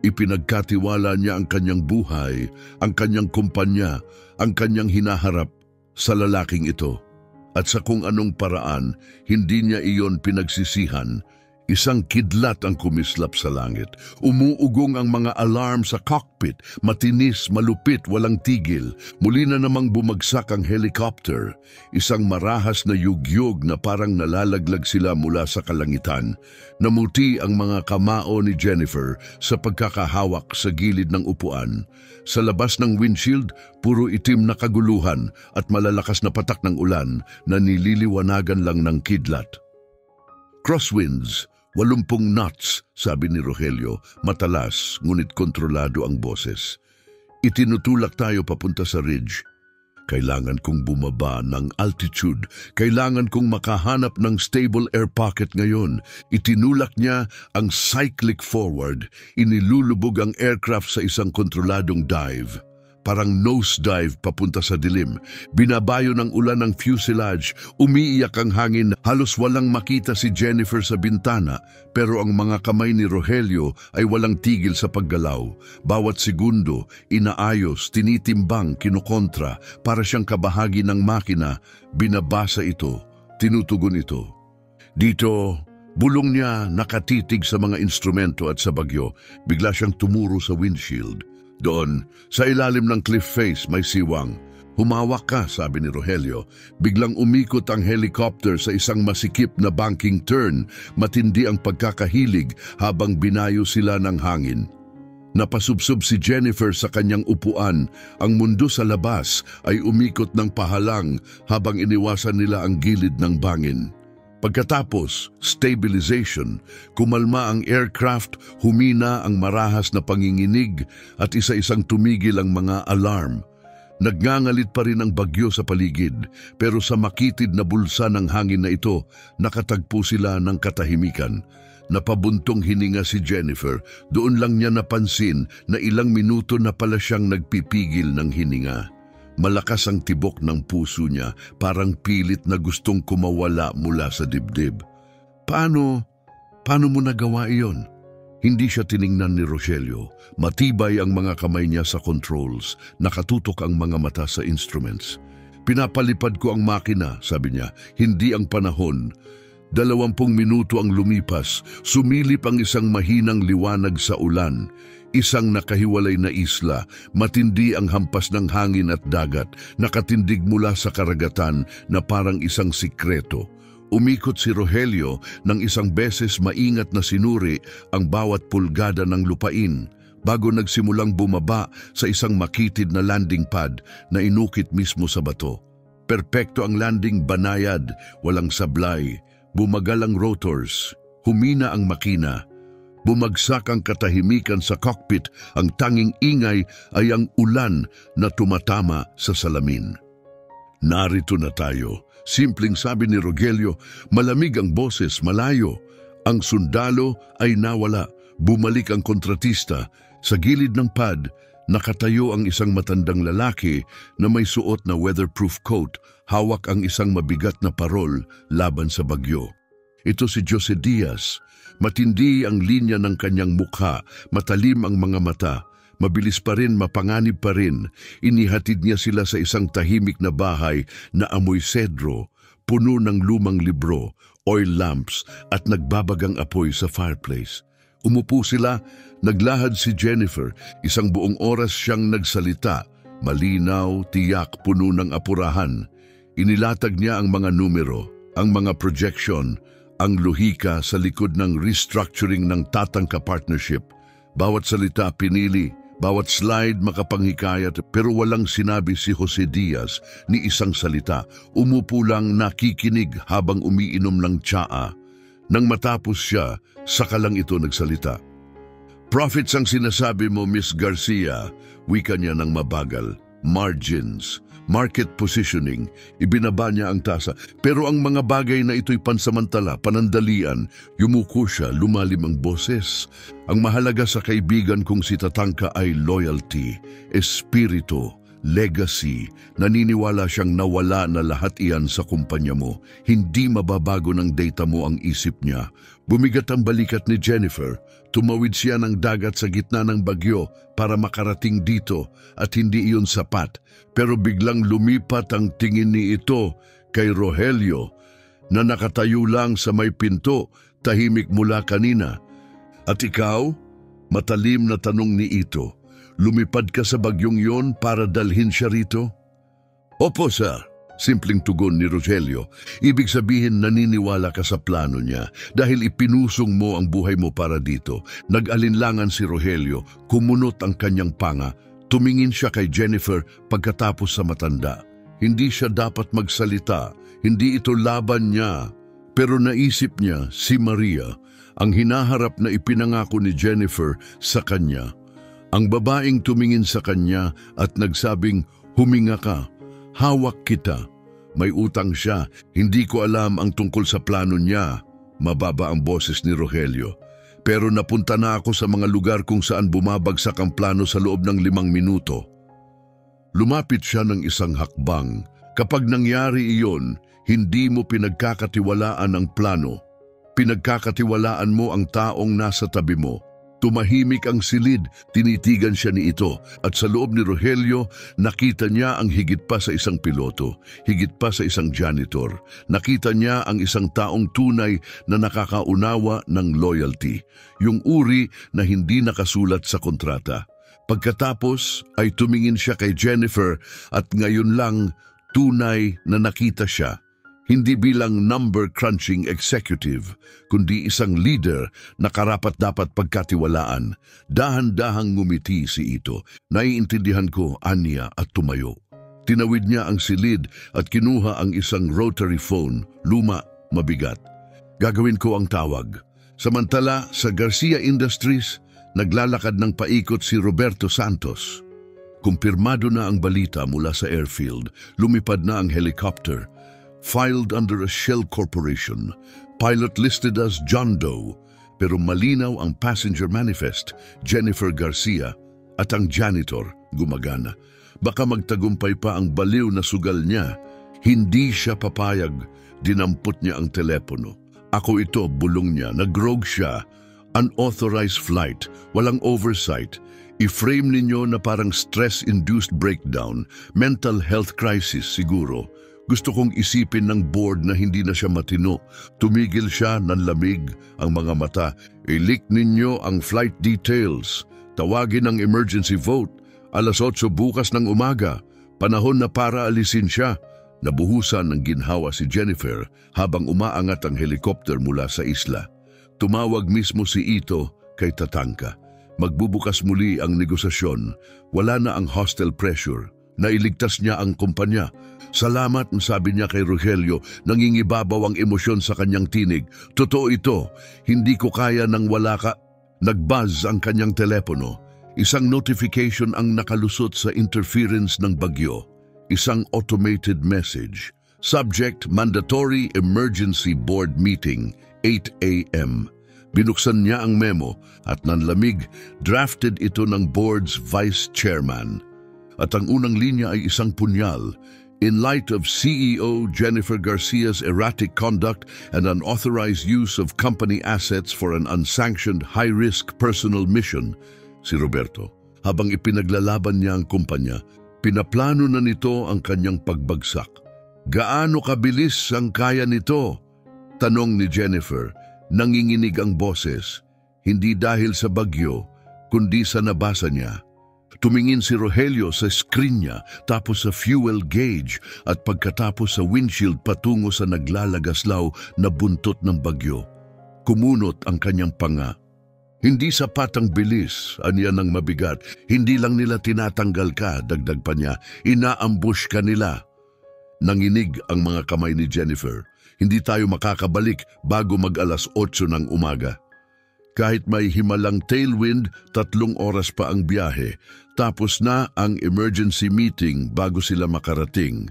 Ipinagkatiwala niya ang kanyang buhay, ang kanyang kumpanya, ang kanyang hinaharap sa lalaking ito. At sa kung anong paraan, hindi niya iyon pinagsisihan. Isang kidlat ang kumislap sa langit. Umuugong ang mga alarm sa cockpit. Matinis, malupit, walang tigil. Muli na namang bumagsak ang helicopter. Isang marahas na yugyog na parang nalalaglag sila mula sa kalangitan. Namuti ang mga kamao ni Jennifer sa pagkakahawak sa gilid ng upuan. Sa labas ng windshield, puro itim na kaguluhan at malalakas na patak ng ulan na nililiwanagan lang ng kidlat. "Crosswinds, 80 knots," sabi ni Rogelio, matalas ngunit kontrolado ang boses. "Itinutulak tayo papunta sa ridge. Kailangan kong bumaba ng altitude. Kailangan kong makahanap ng stable air pocket ngayon." Itinulak niya ang cyclic forward. Inilulubog ang aircraft sa isang kontroladong dive. Parang nosedive papunta sa dilim. Binabayo ng ulan ng fuselage, umiiyak ang hangin. Halos walang makita si Jennifer sa bintana, pero ang mga kamay ni Rogelio ay walang tigil sa paggalaw. Bawat segundo, inaayos, tinitimbang, kinukontra, para siyang kabahagi ng makina. Binabasa ito, tinutugon ito. Dito, bulong niya nakatitig sa mga instrumento at sa bagyo. Bigla siyang tumuro sa windshield. Doon, sa ilalim ng cliff face, may siwang. "Humawak ka," sabi ni Rogelio. Biglang umikot ang helicopter sa isang masikip na banking turn. Matindi ang pagkakahilig habang binayo sila ng hangin. Napasubsob si Jennifer sa kanyang upuan. Ang mundo sa labas ay umikot ng pahalang habang iniwasan nila ang gilid ng bangin. Pagkatapos, stabilization, kumalma ang aircraft, humina ang marahas na panginginig at isa-isang tumigil ang mga alarm. Nagngangalit pa rin ang bagyo sa paligid, pero sa makitid na bulsa ng hangin na ito, nakatagpo sila ng katahimikan. Napabuntong hininga si Jennifer, doon lang niya napansin na ilang minuto na pala siyang nagpipigil ng hininga. Malakas ang tibok ng puso niya, parang pilit na gustong kumawala mula sa dibdib. Paano mo nagawa iyon? Hindi siya tiningnan ni Rogelio. Matibay ang mga kamay niya sa controls, nakatutok ang mga mata sa instruments. Pinapalipad ko ang makina, sabi niya, hindi ang panahon. 20 minuto ang lumipas, sumilip ang isang mahinang liwanag sa ulan. Isang nakahiwalay na isla, matindi ang hampas ng hangin at dagat, nakatindig mula sa karagatan na parang isang sikreto. Umikot si Rogelio ng isang beses maingat na sinuri ang bawat pulgada ng lupain bago nagsimulang bumaba sa isang makitid na landing pad na inukit mismo sa bato. Perpekto ang landing, banayad, walang sablay. Bumagal ang rotors, humina ang makina. Bumagsak ang katahimikan sa cockpit, ang tanging ingay ay ang ulan na tumatama sa salamin. Narito na tayo. Simpleng sabi ni Rogelio, malamig ang boses, malayo. Ang sundalo ay nawala. Bumalik ang kontratista. Sa gilid ng pad, nakatayo ang isang matandang lalaki na may suot na weatherproof coat. Hawak ang isang mabigat na parol laban sa bagyo. Ito si Jose Diaz. Matindi ang linya ng kanyang mukha, matalim ang mga mata. Mabilis pa rin, mapanganib pa rin. Inihatid niya sila sa isang tahimik na bahay na amoy sedro, puno ng lumang libro, oil lamps at nagbabagang apoy sa fireplace. Umupo sila, naglahad si Jennifer. Isang buong oras siyang nagsalita. Malinaw, tiyak, puno ng apurahan. Inilatag niya ang mga numero, ang mga projection, ang lohika sa likod ng restructuring ng Tatangka Partnership. Bawat salita pinili, bawat slide makapanghikayat, pero walang sinabi si Jose Diaz ni isang salita. Umupo lang, nakikinig habang umiinom ng tsaa. Nang matapos siya, saka lang ito nagsalita. Profits ang sinasabi mo, Miss Garcia, wika niya ng mabagal. Margins, market positioning, ibinaba niya ang tasa. Pero ang mga bagay na ito'y pansamantala, panandalian. Yumuko siya, lumalim ang boses. Ang mahalaga sa kaibigan kong si Tatangka ay loyalty, espiritu, legacy. Naniniwala siyang nawala na lahat iyan sa kumpanya mo. Hindi mababago ng data mo ang isip niya. Bumigat ang balikat ni Jennifer. Tumawid siya ng dagat sa gitna ng bagyo para makarating dito at hindi iyon sapat. Pero biglang lumipat ang tingin ni ito kay Rogelio na nakatayo lang sa may pinto, tahimik mula kanina. At ikaw? Matalim na tanong ni ito. Lumipad ka sa bagyong yon para dalhin siya rito? Opo, sir. Simpleng tugon ni Rogelio. Ibig sabihin naniniwala ka sa plano niya dahil ipinusong mo ang buhay mo para dito. Nag-alinlangan si Rogelio, kumunot ang kanyang panga. Tumingin siya kay Jennifer pagkatapos sa matanda. Hindi siya dapat magsalita, hindi ito laban niya. Pero naisip niya si Maria, ang hinaharap na ipinangako ni Jennifer sa kanya. Ang babaeng tumingin sa kanya at nagsabing, huminga ka. Hawak kita. May utang siya. Hindi ko alam ang tungkol sa plano niya. Mababa ang boses ni Rogelio. Pero napunta na ako sa mga lugar kung saan bumabagsak ang plano sa loob ng 5 minuto. Lumapit siya ng isang hakbang. Kapag nangyari iyon, hindi mo pinagkakatiwalaan ang plano. Pinagkakatiwalaan mo ang taong nasa tabi mo. Tumahimik ang silid, tinitigan siya ni ito at sa loob ni Rogelio, nakita niya ang higit pa sa isang piloto, higit pa sa isang janitor. Nakita niya ang isang taong tunay na nakakaunawa ng loyalty, yung uri na hindi nakasulat sa kontrata. Pagkatapos ay tumingin siya kay Jennifer at ngayon lang tunay na nakita siya. Hindi bilang number-crunching executive, kundi isang leader na karapat-dapat pagkatiwalaan. Dahan-dahang ngumiti si ito. Naiintindihan ko, anya, at tumayo. Tinawid niya ang silid at kinuha ang isang rotary phone, luma, mabigat. Gagawin ko ang tawag. Samantala, sa Garcia Industries, naglalakad ng paikot si Roberto Santos. Kumpirmado na ang balita mula sa airfield, lumipad na ang helicopter. Filed under a Shell Corporation, pilot listed as John Doe, pero malinaw ang passenger manifest, Jennifer Garcia, at ang janitor, gumagana. Baka magtagumpay pa ang baliw na sugal niya. Hindi siya papayag, dinampot niya ang telepono. Ako ito, bulong niya, nag-rogue siya. Unauthorized flight, walang oversight. I-frame ninyo na parang stress-induced breakdown, mental health crisis siguro. Gusto kong isipin ng board na hindi na siya matino. Tumigil siya, nanlamig ang mga mata. I-leak ninyo ang flight details. Tawagin ang emergency vote. 8:00 bukas ng umaga. Panahon na para alisin siya. Nabuhusan ng ginhawa si Jennifer habang umaangat ang helicopter mula sa isla. Tumawag mismo si Ito kay Tatanka. Magbubukas muli ang negosasyon. Wala na ang hostile pressure. Nailigtas niya ang kumpanya. Salamat, sabi niya kay Rogelio, nangingibabaw ang emosyon sa kanyang tinig. Totoo ito, hindi ko kaya nang wala ka. Nag-buzz ang kanyang telepono. Isang notification ang nakalusot sa interference ng bagyo. Isang automated message. Subject, Mandatory Emergency Board Meeting, 8 a.m. Binuksan niya ang memo at nanlamig, drafted ito ng board's vice chairman. At ang unang linya ay isang punyal. In light of CEO Jennifer Garcia's erratic conduct and unauthorized use of company assets for an unsanctioned high-risk personal mission, si Roberto, habang ipinaglalaban niya ang kumpanya, pinaplano na nito ang kanyang pagbagsak. Gaano kabilis ang kaya nito? Tanong ni Jennifer, nanginginig ang boses, hindi dahil sa bagyo, kundi sa nabasa niya. Tumingin si Rogelio sa screen niya, tapos sa fuel gauge at pagkatapos sa windshield patungo sa naglalagaslaw na buntot ng bagyo. Kumunot ang kanyang panga. Hindi sapat ang bilis, aniya ng mabigat. Hindi lang nila tinatanggal ka, dagdag pa niya, inaambush ka nila. Nanginig ang mga kamay ni Jennifer. Hindi tayo makakabalik bago mag-8:00 ng umaga. Kahit may himalang tailwind, 3 oras pa ang biyahe. Tapos na ang emergency meeting bago sila makarating.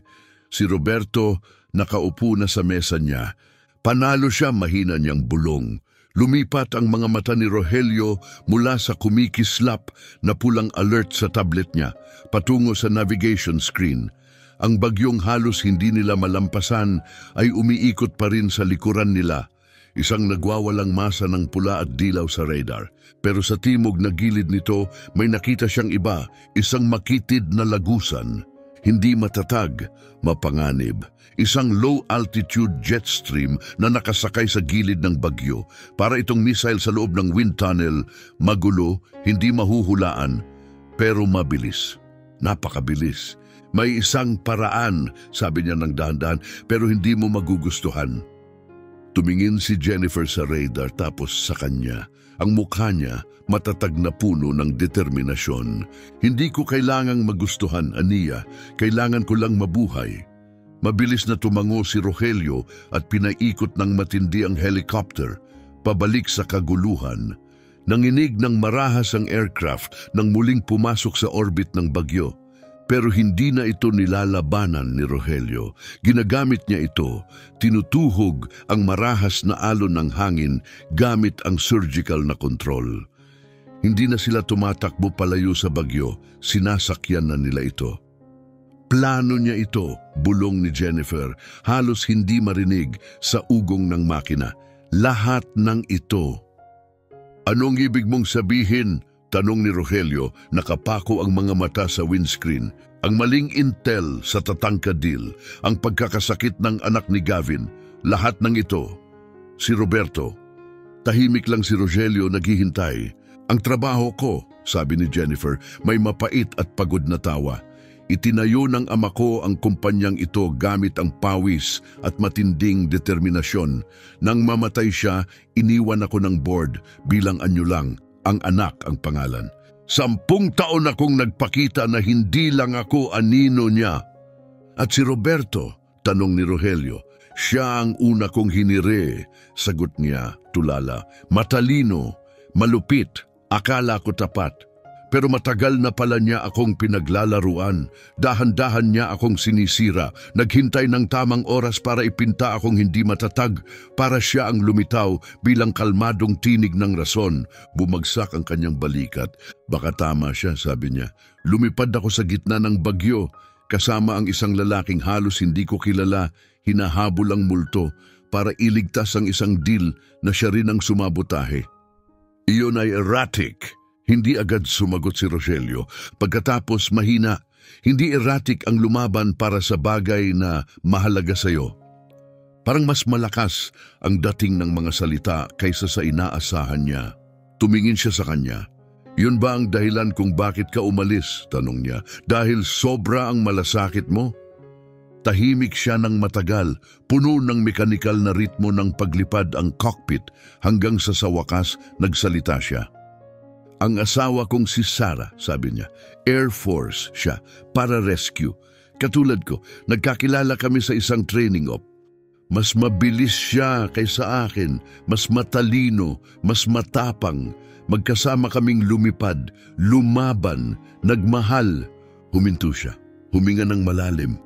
Si Roberto nakaupo na sa mesa niya. Panalo siya, mahina niyang bulong. Lumipat ang mga mata ni Rogelio mula sa kumikislap na pulang alert sa tablet niya, patungo sa navigation screen. Ang bagyong halos hindi nila malampasan ay umiikot pa rin sa likuran nila. Isang nagwawalang masa ng pula at dilaw sa radar. Pero sa timog na gilid nito, may nakita siyang iba, isang makitid na lagusan. Hindi matatag, mapanganib. Isang low-altitude jet stream na nakasakay sa gilid ng bagyo. Para itong missile sa loob ng wind tunnel, magulo, hindi mahuhulaan, pero mabilis. Napakabilis. May isang paraan, sabi niya ng dahan-dahan, pero hindi mo magugustuhan. Tumingin si Jennifer sa radar tapos sa kanya. Ang mukha niya matatag na puno ng determinasyon. Hindi ko kailangang magustuhan, aniya. Kailangan ko lang mabuhay. Mabilis na tumango si Rogelio at pinaikot ng matindi ang helicopter, pabalik sa kaguluhan. Nanginig ng marahas ang aircraft nang muling pumasok sa orbit ng bagyo. Pero hindi na ito nilalabanan ni Rogelio. Ginagamit niya ito. Tinutuhog ang marahas na alon ng hangin gamit ang surgical na control. Hindi na sila tumatakbo palayo sa bagyo. Sinasakyan na nila ito. Plano niya ito, bulong ni Jennifer. Halos hindi marinig sa ugong ng makina. Lahat ng ito. Anong ibig mong sabihin? Tanong ni Rogelio, nakapako ang mga mata sa windscreen. Ang maling intel sa Tatanka deal, ang pagkakasakit ng anak ni Gavin, lahat ng ito. Si Roberto. Tahimik lang si Rogelio naghihintay. Ang trabaho ko, sabi ni Jennifer, may mapait at pagod na tawa. Itinayo ng ama ko ang kumpanyang ito gamit ang pawis at matinding determinasyon. Nang mamatay siya, iniwan ako ng board bilang anyo lang. Ang anak ang pangalan. 10 taon akong nagpakita na hindi lang ako anino niya. At si Roberto, tanong ni Rogelio, siya ang una kong hinire, sagot niya, tulala. Matalino, malupit, akala ko tapat. Pero matagal na pala niya akong pinaglalaruan. Dahan-dahan niya akong sinisira. Naghintay ng tamang oras para ipinta akong hindi matatag, para siya ang lumitaw bilang kalmadong tinig ng rason. Bumagsak ang kanyang balikat. Baka tama siya, sabi niya. Lumipad ako sa gitna ng bagyo, kasama ang isang lalaking halos hindi ko kilala, hinahabol ang multo para iligtas ang isang deal na siya rin ang sumabotahe. Iyon ay erratic. Hindi agad sumagot si Rogelio. Pagkatapos mahina, hindi erratic ang lumaban para sa bagay na mahalaga sa'yo. Parang mas malakas ang dating ng mga salita kaysa sa inaasahan niya. Tumingin siya sa kanya. Yun ba ang dahilan kung bakit ka umalis? Tanong niya. Dahil sobra ang malasakit mo? Tahimik siya ng matagal, puno ng mekanikal na ritmo ng paglipad ang cockpit hanggang sa wakas nagsalita siya. Ang asawa kong si Sarah, sabi niya, Air Force siya, para rescue. Katulad ko, nagkakilala kami sa isang training op. Mas mabilis siya kaysa akin, mas matalino, mas matapang. Magkasama kaming lumipad, lumaban, nagmahal. Huminto siya, huminga ng malalim.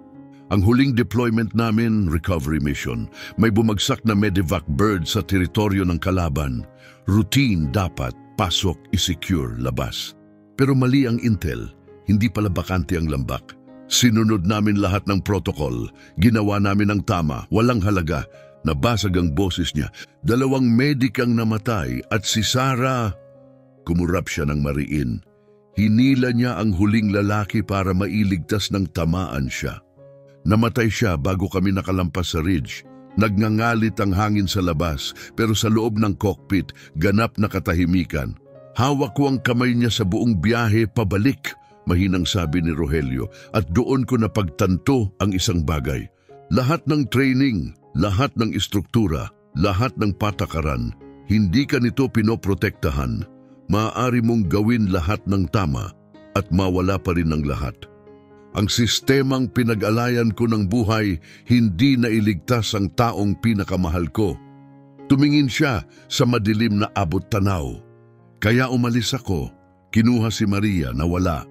Ang huling deployment namin, recovery mission, may bumagsak na medevac bird sa teritoryo ng kalaban. Routine dapat, pasok, i-secure, labas. Pero mali ang intel, hindi pala bakante ang lambak. Sinunod namin lahat ng protocol, ginawa namin ang tama, walang halaga. Nabasag ang boses niya. 2 medik ang namatay at si Sarah, kumurap siya ng mariin. Hinila niya ang huling lalaki para mailigtas ng tamaan siya. Namatay siya bago kami nakalampas sa ridge. Nagngangalit ang hangin sa labas, pero sa loob ng cockpit, ganap na katahimikan. Hawak ko ang kamay niya sa buong biyahe pabalik, mahinang sabi ni Rogelio, at doon ko napagtanto ang isang bagay. Lahat ng training, lahat ng istruktura, lahat ng patakaran, hindi ka nito pinoprotektahan. Maaari mong gawin lahat ng tama at mawala pa rin ang lahat. Ang sistemang pinag-alayan ko ng buhay hindi nailigtas ang taong pinakamahal ko. Tumingin siya sa madilim na abot-tanaw. Kaya umalis ako, kinuha si Maria na wala.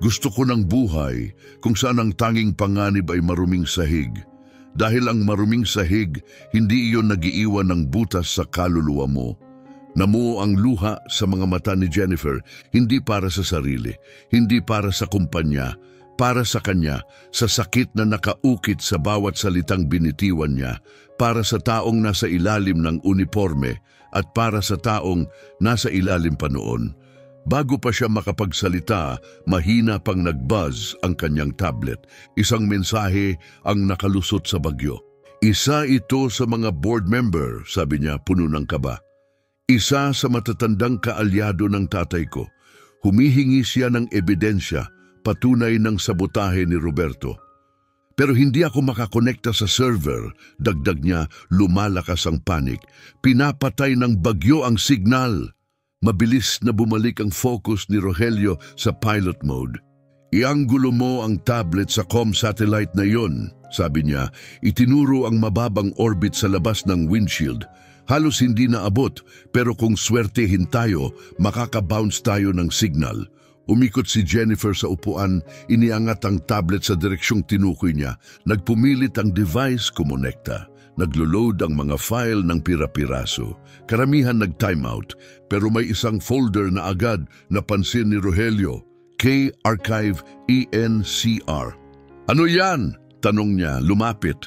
Gusto ko ng buhay kung saan ang tanging panganib ay maruming sahig. Dahil ang maruming sahig, hindi iyon nagiiwan ng butas sa kaluluwa mo. Namuo ang luha sa mga mata ni Jennifer, hindi para sa sarili, hindi para sa kumpanya, para sa kanya, sa sakit na nakaukit sa bawat salitang binitiwan niya, para sa taong nasa ilalim ng uniforme at para sa taong nasa ilalim pa noon. Bago pa siya makapagsalita, mahina pang nag-buzz ang kanyang tablet. Isang mensahe ang nakalusot sa bagyo. Isa ito sa mga board member, sabi niya puno ng kaba. Isa sa matatandang kaalyado ng tatay ko. Humihingi siya ng ebidensya, patunay ng sabotahe ni Roberto. Pero hindi ako makakonekta sa server, dagdag niya, lumalakas ang panik. Pinapatay ng bagyo ang signal. Mabilis na bumalik ang focus ni Rogelio sa pilot mode. Ianggulo mo ang tablet sa satellite na yon, sabi niya. Itinuro ang mababang orbit sa labas ng windshield. Halos hindi naabot, pero kung swertehin tayo, makaka-bounce tayo ng signal. Umikot si Jennifer sa upuan, iniangat ang tablet sa direksyong tinukoy niya. Nagpumilit ang device kumonekta. Naglo-load ang mga file ng pira-piraso. Karamihan nag-timeout, pero may isang folder na agad napansin ni Rogelio. K-Archive ENCR. Ano yan? Tanong niya, lumapit.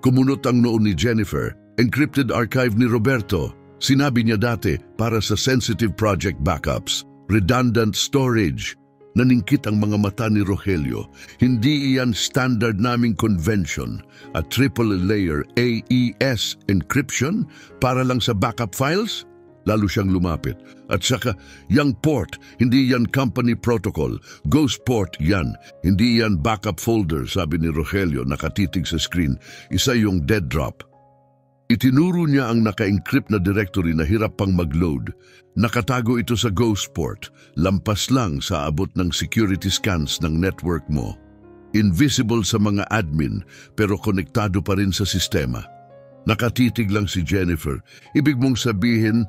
Kumunot ang noo ni Jennifer. Encrypted archive ni Roberto. Sinabi niya dati para sa sensitive project backups. Redundant storage. Naningkit ang mga mata ni Rogelio. Hindi iyan standard naming convention. A triple layer AES encryption para lang sa backup files? Lalo siyang lumapit. At saka, yang port, hindi yan company protocol. Ghost port yan. Hindi yan backup folder, sabi ni Rogelio nakatitig sa screen. Isa yung dead drop. Itinuro niya ang naka-encrypt na directory na hirap pang mag-load. Nakatago ito sa ghost port, lampas lang sa abot ng security scans ng network mo. Invisible sa mga admin, pero konektado pa rin sa sistema. Nakatitig lang si Jennifer. Ibig mong sabihin,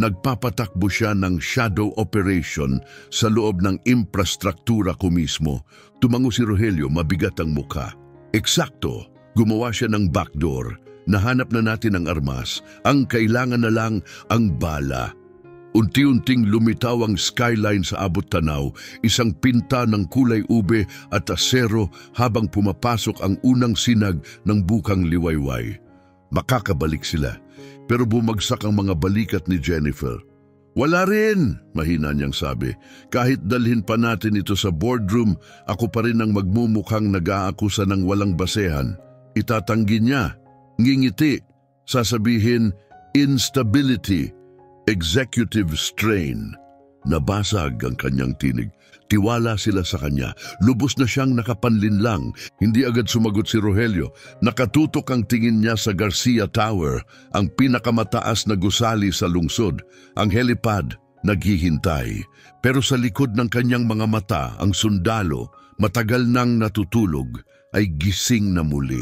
nagpapatakbo siya ng shadow operation sa loob ng infrastruktura ko mismo. Tumango si Rogelio, mabigat ang mukha. Eksakto, gumawa siya ng backdoor. Nahanap na natin ang armas. Ang kailangan na lang ang bala. Unti-unting lumitaw ang skyline sa abot tanaw, isang pinta ng kulay ube at asero habang pumapasok ang unang sinag ng bukang liwayway. Makakabalik sila, pero bumagsak ang mga balikat ni Jennifer. Wala rin, mahina niyang sabi. Kahit dalhin pa natin ito sa boardroom, ako pa rin ang magmumukhang nag-aakusa ng walang basehan. Itatanggi niya, ngingiti, sasabihin, instability, executive strain. Nabasag ang kanyang tinig. Tiwala sila sa kanya. Lubos na siyang nakapanlinlang. Hindi agad sumagot si Rogelio. Nakatutok ang tingin niya sa Garcia Tower, ang pinakamataas na gusali sa lungsod. Ang helipad, naghihintay. Pero sa likod ng kanyang mga mata, ang sundalo, matagal nang natutulog, ay gising na muli.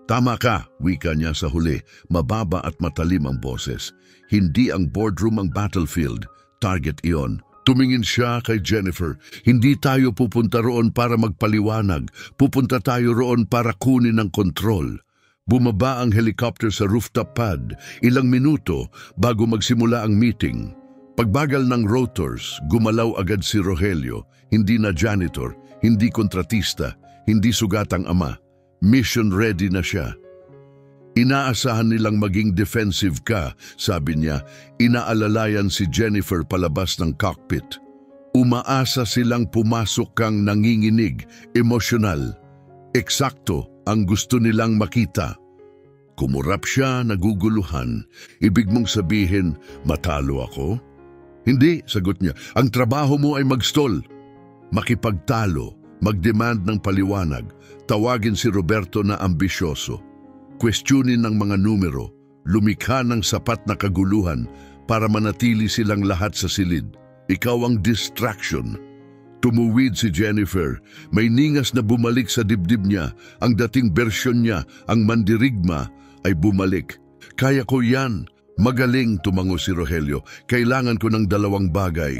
Tama ka, wika niya sa huli. Mababa at matalim ang boses. Hindi ang boardroom ang battlefield. Target iyon. Tumingin siya kay Jennifer. Hindi tayo pupunta roon para magpaliwanag. Pupunta tayo roon para kunin ang kontrol. Bumaba ang helicopter sa rooftop pad. Ilang minuto bago magsimula ang meeting. Pagbagal ng rotors, gumalaw agad si Rogelio. Hindi na janitor, hindi kontratista, hindi sugatang ama. Mission ready na siya. Inaasahan nilang maging defensive ka, sabi niya. Inaalalayan si Jennifer palabas ng cockpit. Umaasa silang pumasok kang nanginginig, emosyonal. Eksakto ang gusto nilang makita. Kumurap siya, naguguluhan. Ibig mong sabihin, matalo ako? Hindi, sagot niya. Ang trabaho mo ay mag-stall. Makipagtalo, mag-demand ng paliwanag. Tawagin si Roberto na ambisyoso. Questionin ng mga numero, lumikha ng sapat na kaguluhan para manatili silang lahat sa silid. Ikaw ang distraction. Tumuwid si Jennifer. May ningas na bumalik sa dibdib niya. Ang dating bersyon niya, ang mandirigma, ay bumalik. Kaya ko yan. Magaling, tumango si Rogelio. Kailangan ko ng dalawang bagay.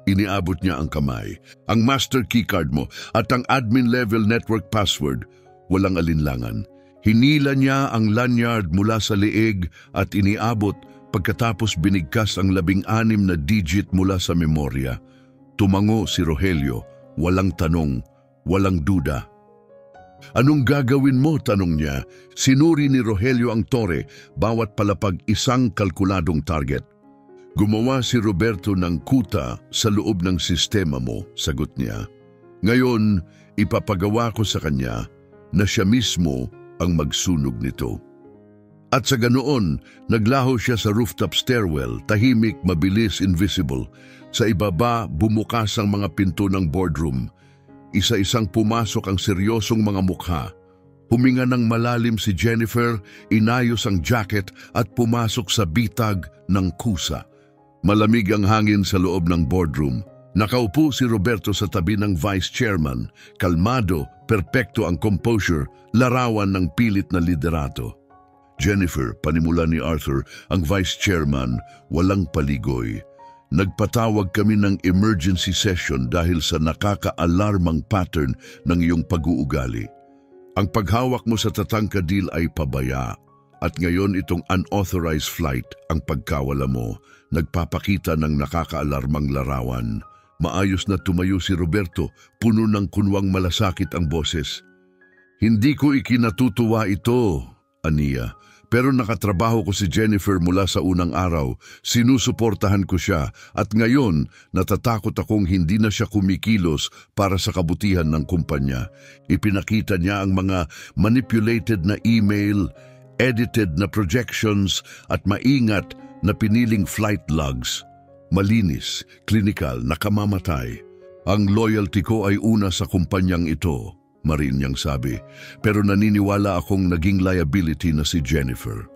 Iniabot niya ang kamay. Ang master keycard mo at ang admin level network password. Walang alinlangan. Hinila niya ang lanyard mula sa leeg at iniabot pagkatapos binigkas ang 16 na digit mula sa memorya. Tumango si Rogelio, walang tanong, walang duda. Anong gagawin mo? Tanong niya. Sinuri ni Rogelio ang tore, bawat palapag isang kalkuladong target. Gumawa si Roberto ng kuta sa loob ng sistema mo, sagot niya. Ngayon, ipapagawa ko sa kanya na siya mismo ang magsunog nito. At sa ganoon, naglaho siya sa rooftop stairwell, tahimik, mabilis, invisible. Sa ibaba, bumukas ang mga pinto ng boardroom. Isa-isang pumasok ang seryosong mga mukha. Huminga ng malalim si Jennifer, inayos ang jacket at pumasok sa bitag ng kusa. Malamig ang hangin sa loob ng boardroom. Nakaupo si Roberto sa tabi ng vice chairman. Kalmado, perpekto ang composure, larawan ng pilit na liderato. Jennifer, panimula ni Arthur, ang vice chairman, walang paligoy. Nagpatawag kami ng emergency session dahil sa nakaka-alarmang pattern ng iyong pag-uugali. Ang paghawak mo sa tatangkadil ay pabaya. At ngayon itong unauthorized flight, ang pagkawala mo, nagpapakita ng nakaka-alarmang larawan. Maayos na tumayo si Roberto, puno ng kunwang malasakit ang boses. Hindi ko ikinatutuwa ito, aniya. Pero nakatrabaho ko si Jennifer mula sa unang araw. Sinusuportahan ko siya at ngayon natatakot akong hindi na siya kumikilos para sa kabutihan ng kumpanya. Ipinakita niya ang mga manipulated na email, edited na projections at maingat na piniling flight logs. Malinis, klinikal, nakamamatay. Ang loyalty ko ay una sa kumpanyang ito, Marin niyang sabi, pero naniniwala akong naging liability na si Jennifer.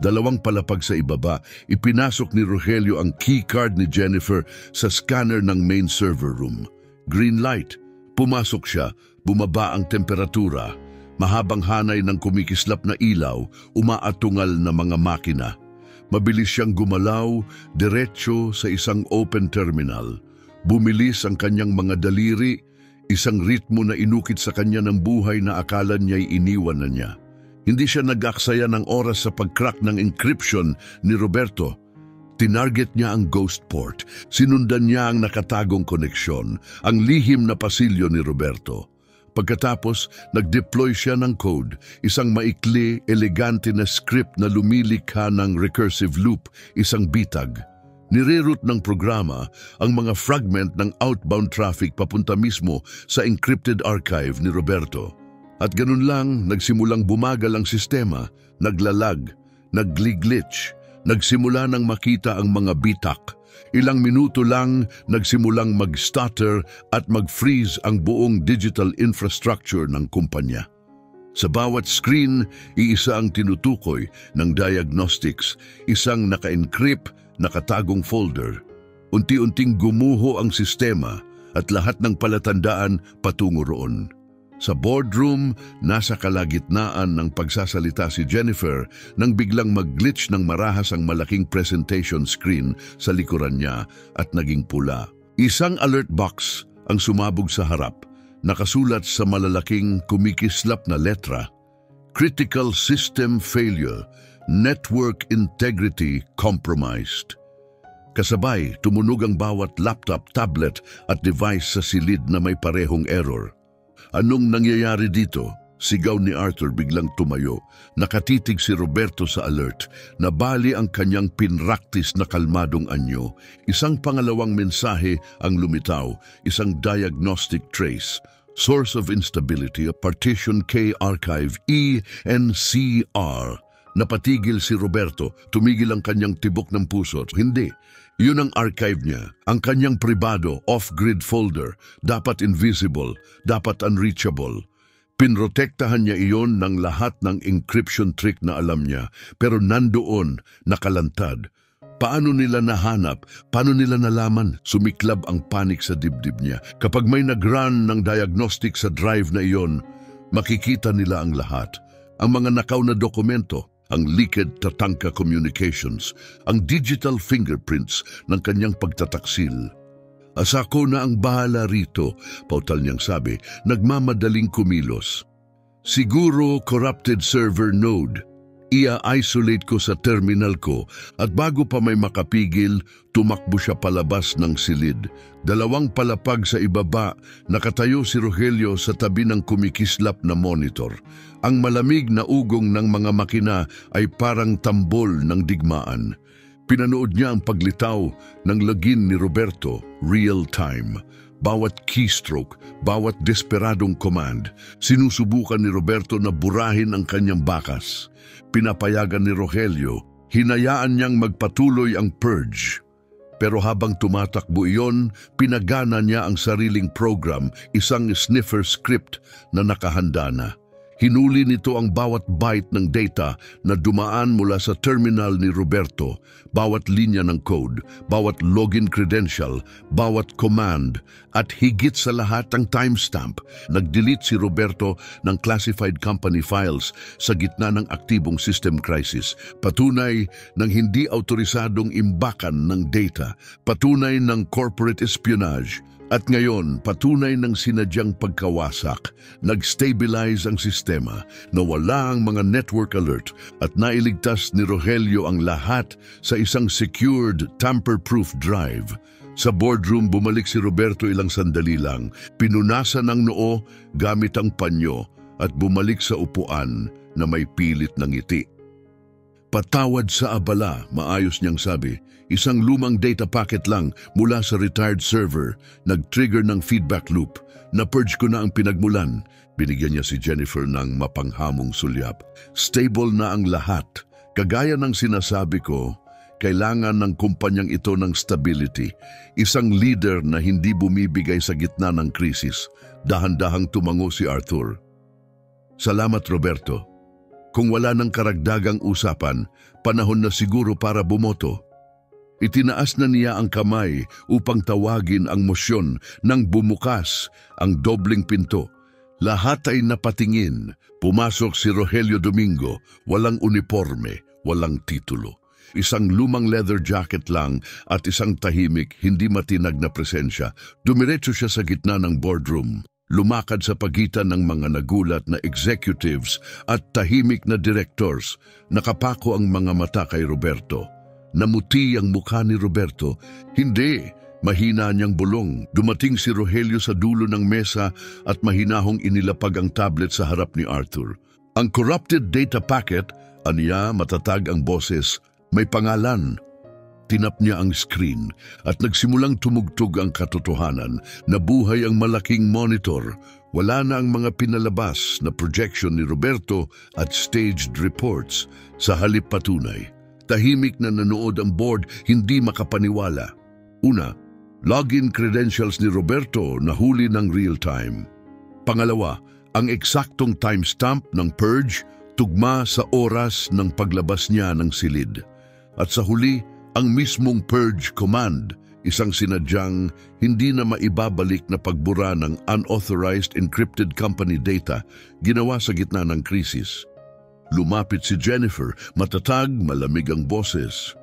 2 palapag sa ibaba, ipinasok ni Rogelio ang keycard ni Jennifer sa scanner ng main server room. Green light. Pumasok siya, bumaba ang temperatura. Mahabang hanay ng kumikislap na ilaw, umaatungal na mga makina. Mabilis siyang gumalaw, diretso sa isang open terminal. Bumilis ang kanyang mga daliri, isang ritmo na inukit sa kanya ng buhay na akala niya'y iniwan na niya. Hindi siya nag-aksaya ng oras sa pag-crack ng encryption ni Roberto. Tinarget niya ang ghost port. Sinundan niya ang nakatagong koneksyon, ang lihim na pasilyo ni Roberto. Pagkatapos, nag-deploy siya ng code, isang maikli, elegante na script na lumilikha ng recursive loop, isang bitag. Nireroute ng programa ang mga fragment ng outbound traffic papunta mismo sa encrypted archive ni Roberto. At ganun lang, nagsimulang bumagal ang sistema, naglalag, nag-glitch, nagsimula nang makita ang mga bitak. Ilang minuto lang nagsimulang mag-stutter at mag-freeze ang buong digital infrastructure ng kumpanya. Sa bawat screen, iisa ang tinutukoy ng diagnostics, isang naka-encrypt, nakatagong folder. Unti-unting gumuho ang sistema at lahat ng palatandaan patungo roon. Sa boardroom, nasa kalagitnaan ng pagsasalita si Jennifer nang biglang mag-glitch ng marahas ang malaking presentation screen sa likuran niya at naging pula. Isang alert box ang sumabog sa harap, nakasulat sa malalaking kumikislap na letra, "Critical System Failure, Network Integrity Compromised." Kasabay, tumunog ang bawat laptop, tablet at device sa silid na may parehong error. "Anong nangyayari dito?" Sigaw ni Arthur biglang tumayo. Nakatitig si Roberto sa alert. Nabali ang kanyang pinraktis na kalmadong anyo. Isang pangalawang mensahe ang lumitaw, isang diagnostic trace. Source of instability, a partition K archive, ENCR. Napatigil si Roberto, tumigil ang kanyang tibok ng puso. Hindi. Yun ang archive niya, ang kanyang pribado, off-grid folder, dapat invisible, dapat unreachable. Pinrotektahan niya iyon ng lahat ng encryption trick na alam niya, pero nandoon, nakalantad. Paano nila nahanap? Paano nila nalaman? Sumiklab ang panik sa dibdib niya. Kapag may nag-run ng diagnostic sa drive na iyon, makikita nila ang lahat. Ang mga nakaw na dokumento, ang leaked Tatanka communications, ang digital fingerprints ng kanyang pagtataksil. "Asako na ang bahala rito," pautal niyang sabi, nagmamadaling kumilos. "Siguro corrupted server node. Ia-isolate ko sa terminal ko at bago pa may makapigil, tumakbo siya palabas ng silid. Dalawang palapag sa ibaba, nakatayo si Rogelio sa tabi ng kumikislap na monitor. Ang malamig na ugong ng mga makina ay parang tambol ng digmaan. Pinanood niya ang paglitaw ng login ni Roberto, real time. Bawat keystroke, bawat desperadong command, sinusubukan ni Roberto na burahin ang kanyang bakas. Pinapayagan ni Rogelio, hinayaan niyang magpatuloy ang purge. Pero habang tumatakbo iyon, pinagana niya ang sariling program, isang sniffer script na nakahanda na. Hinuli nito ang bawat byte ng data na dumaan mula sa terminal ni Roberto, bawat linya ng code, bawat login credential, bawat command, at higit sa lahat ang timestamp. Nag-delete si Roberto ng classified company files sa gitna ng aktibong system crisis. Patunay ng hindi autorisadong imbakan ng data, patunay ng corporate espionage. At ngayon, patunay ng sinadyang pagkawasak, nag-stabilize ang sistema, nawala ang mga network alert at nailigtas ni Rogelio ang lahat sa isang secured, tamper-proof drive. Sa boardroom, bumalik si Roberto ilang sandali lang, pinunasan ang noo gamit ang panyo at bumalik sa upuan na may pilit ng ngiti. "Patawad sa abala," maayos niyang sabi. "Isang lumang data packet lang mula sa retired server, nag-trigger ng feedback loop. Na-purge ko na ang pinagmulan." Binigyan niya si Jennifer ng mapanghamong sulyap. "Stable na ang lahat. Kagaya ng sinasabi ko, kailangan ng kumpanyang ito ng stability. Isang leader na hindi bumibigay sa gitna ng krisis." Dahan-dahang tumango si Arthur. "Salamat, Roberto. Kung wala ng karagdagang usapan, panahon na siguro para bumoto." Itinaas na niya ang kamay upang tawagin ang mosyon nang bumukas ang dobling pinto. Lahat ay napatingin. Pumasok si Rogelio Domingo, walang uniforme, walang titulo. Isang lumang leather jacket lang at isang tahimik, hindi matinag na presensya. Dumiretso siya sa gitna ng boardroom. Lumakad sa pagitan ng mga nagulat na executives at tahimik na directors. Nakapako ang mga mata kay Roberto. Namuti ang mukha ni Roberto. Hindi, mahina niyang bulong. Dumating si Rogelio sa dulo ng mesa at mahinahong inilapag ang tablet sa harap ni Arthur. Ang corrupted data packet, aniya matatag ang boses, may pangalan. Tinap niya ang screen at nagsimulang tumugtog ang katotohanan. Nabuhay ang malaking monitor. Wala na ang mga pinalabas na projection ni Roberto at staged reports. Sa halip patunay, tahimik na nanood ang board, hindi makapaniwala. Una, login credentials ni Roberto nahuli ng real time. Pangalawa, ang eksaktong timestamp ng purge tugma sa oras ng paglabas niya ng silid. At sa huli, ang mismong purge command, isang sinadyang hindi na maibabalik na pagbura ng unauthorized encrypted company data ginawa sa gitna ng krisis. Lumapit si Jennifer, matatag, malamig ang boses.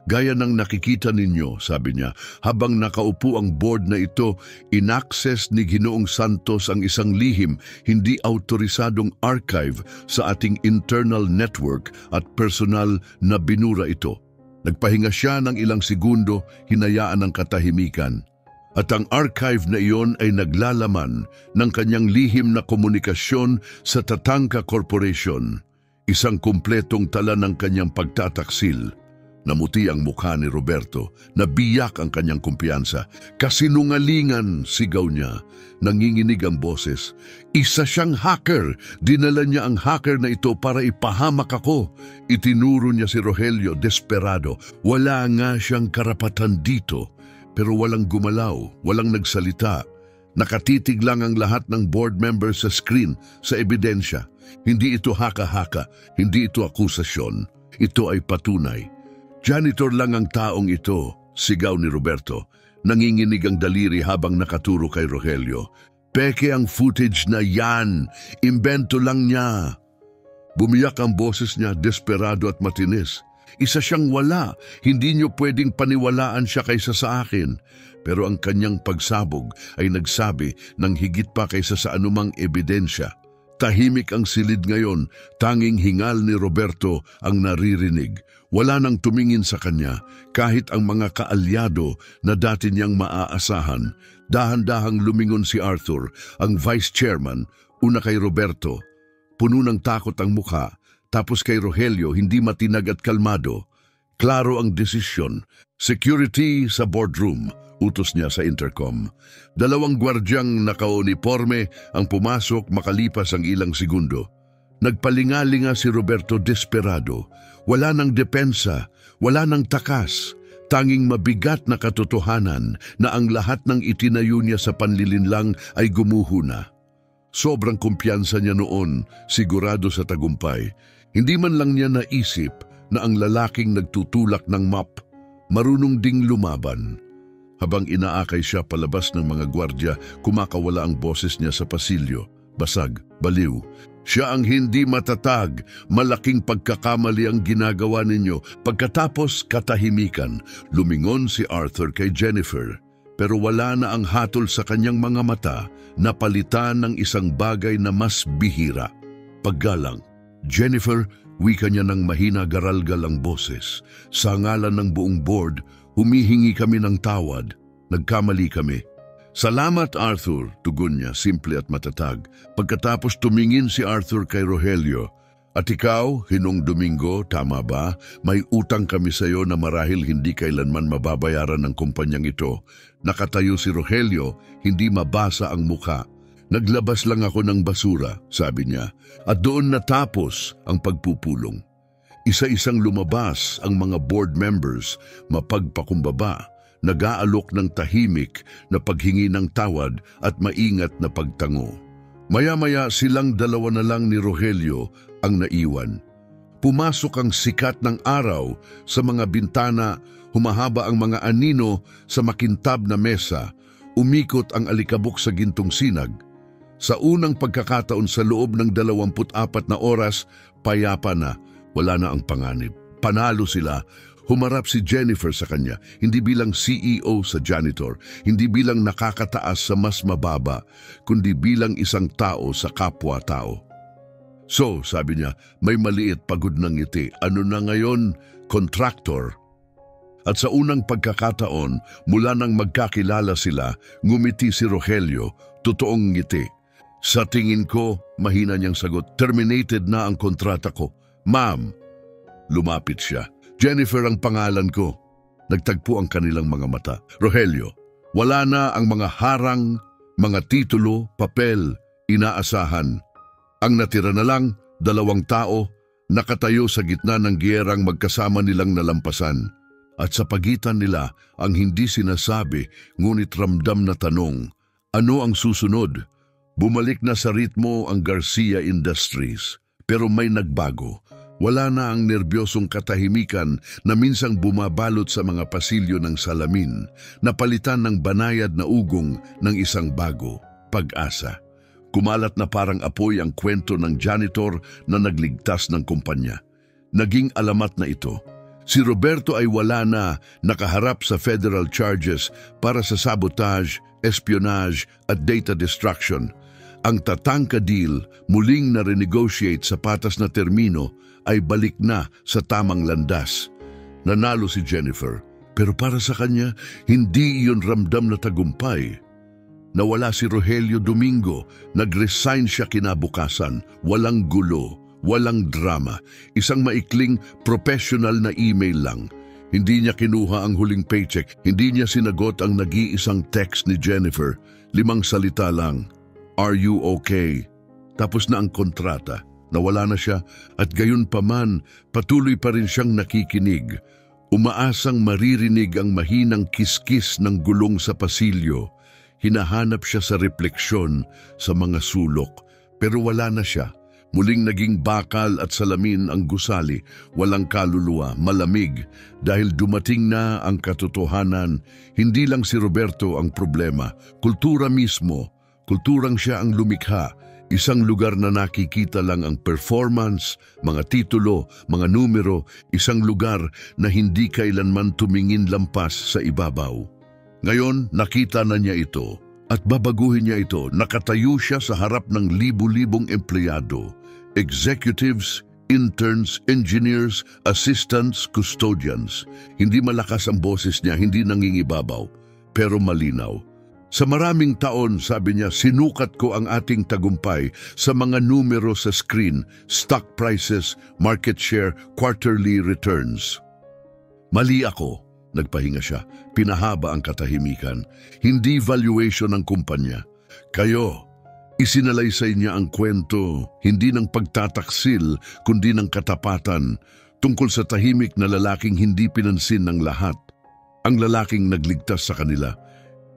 Gaya ng nakikita ninyo, sabi niya, habang nakaupo ang board na ito, inaccess ni Ginoong Santos ang isang lihim, hindi autorisadong archive sa ating internal network at personal na binura ito. Nagpahinga siya ng ilang segundo, hinayaan ang katahimikan. At ang archive na iyon ay naglalaman ng kanyang lihim na komunikasyon sa Tatanka Corporation, isang kumpletong tala ng kanyang pagtataksil. Namuti ang mukha ni Roberto, nabiyak ang kanyang kumpiyansa. Kasinungalingan, sigaw niya. Nanginginig ang boses. Isa siyang hacker. Dinala niya ang hacker na ito para ipahamak ako. Itinuro niya si Rogelio, desperado. Wala nga siyang karapatan dito. Pero walang gumalaw, walang nagsalita. Nakatitig lang ang lahat ng board members sa screen, sa ebidensya. Hindi ito haka-haka, hindi ito akusasyon. Ito ay patunay. Janitor lang ang taong ito, sigaw ni Roberto. Nanginginig ang daliri habang nakaturo kay Rogelio. Peke ang footage na yan, imbento lang niya. Bumiyak ang boses niya, desperado at matinis. Isa siyang wala, hindi niyo pwedeng paniwalaan siya kaysa sa akin. Pero ang kanyang pagsabog ay nagsabi ng higit pa kaysa sa anumang ebidensya. Tahimik ang silid ngayon, tanging hingal ni Roberto ang naririnig. Wala nang tumingin sa kanya, kahit ang mga kaalyado na dati niyang maaasahan. Dahan-dahang lumingon si Arthur, ang vice chairman, una kay Roberto. Puno ng takot ang mukha, tapos kay Rogelio hindi matinag at kalmado. Klaro ang desisyon. Security sa boardroom, utos niya sa intercom. Dalawang gwardyang nakauniforme ang pumasok makalipas ang ilang segundo. Nagpalingalinga si Roberto, desperado. Wala nang depensa, wala nang takas. Tanging mabigat na katotohanan na ang lahat ng itinayo niya sa panlilinlang ay gumuho na. Sobrang kumpiyansa niya noon, sigurado sa tagumpay. Hindi man lang niya naisip na ang lalaking nagtutulak ng map, marunong ding lumaban. Habang inaakay siya palabas ng mga gwardya, kumakawala ang boses niya sa pasilyo. Basag, baliw. Siya ang hindi matatag, malaking pagkakamali ang ginagawa ninyo. Pagkatapos katahimikan, lumingon si Arthur kay Jennifer. Pero wala na ang hatol sa kanyang mga mata, napalitan ng isang bagay na mas bihira. Paggalang. Jennifer, wika niya ng mahina, garalgal ang boses. Sa ngalan ng buong board, humihingi kami ng tawad. Nagkamali kami. Salamat, Arthur, tugon niya, simple at matatag. Pagkatapos tumingin si Arthur kay Rogelio. At ikaw, Hinong Domingo, tama ba? May utang kami sa iyo na marahil hindi kailanman mababayaran ng kumpanyang ito. Nakatayo si Rogelio, hindi mabasa ang mukha. Naglabas lang ako ng basura, sabi niya, at doon natapos ang pagpupulong. Isa-isang lumabas ang mga board members, mapagpakumbaba, nag-aalok ng tahimik na paghingi ng tawad at maingat na pagtango. Maya-maya silang dalawa na lang ni Rogelio ang naiwan. Pumasok ang sikat ng araw sa mga bintana, humahaba ang mga anino sa makintab na mesa, umikot ang alikabok sa gintong sinag. Sa unang pagkakataon sa loob ng 24 na oras, payapa na, wala na ang panganib. Panalo sila. Humarap si Jennifer sa kanya, hindi bilang CEO sa janitor, hindi bilang nakakataas sa mas mababa, kundi bilang isang tao sa kapwa-tao. So, sabi niya, may maliit pagod ng ngiti. Ano na ngayon? Contractor. At sa unang pagkakataon, mula nang magkakilala sila, ngumiti si Rogelio, totoong ngiti. Sa tingin ko, mahina niyang sagot, terminated na ang kontrata ko. Ma'am, lumapit siya. Jennifer ang pangalan ko. Nagtagpo ang kanilang mga mata. Rogelio, wala na ang mga harang, mga titulo, papel, inaasahan. Ang natira na lang, 2 tao, nakatayo sa gitna ng giyerang magkasama nilang nalampasan. At sa pagitan nila, ang hindi sinasabi, ngunit ramdam na tanong, ano ang susunod? Bumalik na sa ritmo ang Garcia Industries, pero may nagbago. Wala na ang nerbyosong katahimikan na minsang bumabalot sa mga pasilyo ng salamin, napalitan ng banayad na ugong ng isang bago, pag-asa. Kumalat na parang apoy ang kwento ng janitor na nagligtas ng kumpanya. Naging alamat na ito. Si Roberto ay wala na, nakaharap sa federal charges para sa sabotage, espionage at data destruction. Ang Tatanka deal, muling na renegotiate sa patas na termino, ay balik na sa tamang landas. Nanalo si Jennifer, pero para sa kanya, hindi iyon ramdam na tagumpay. Nawala si Rogelio Domingo, nag-resign siya kinabukasan, walang gulo, walang drama, isang maikling professional na email lang. Hindi niya kinuha ang huling paycheck, hindi niya sinagot ang nag-iisang text ni Jennifer, 5 salita lang, "Are you okay?" Tapos na ang kontrata. Nawala na siya at gayon pa man, patuloy pa rin siyang nakikinig. Umaasang maririnig ang mahinang kiskis ng gulong sa pasilyo. Hinahanap siya sa refleksyon sa mga sulok, pero wala na siya. Muling naging bakal at salamin ang gusali, walang kaluluwa, malamig, dahil dumating na ang katotohanan. Hindi lang si Roberto ang problema, kultura mismo. Kulturang siya ang lumikha. Isang lugar na nakikita lang ang performance, mga titulo, mga numero, isang lugar na hindi kailanman tumingin lampas sa ibabaw. Ngayon, nakita na niya ito at babaguhin niya ito. Nakatayo siya sa harap ng libu-libong empleyado, executives, interns, engineers, assistants, custodians. Hindi malakas ang boses niya, hindi nangingibabaw, pero malinaw. Sa maraming taon, sabi niya, sinukat ko ang ating tagumpay sa mga numero sa screen, stock prices, market share, quarterly returns. Mali ako, nagpahinga siya. Pinahaba ang katahimikan. Hindi valuation ng kumpanya. Kayo, isinalaysay niya ang kwento, hindi ng pagtataksil, kundi ng katapatan, tungkol sa tahimik na lalaking hindi pinansin ng lahat. Ang lalaking nagligtas sa kanila.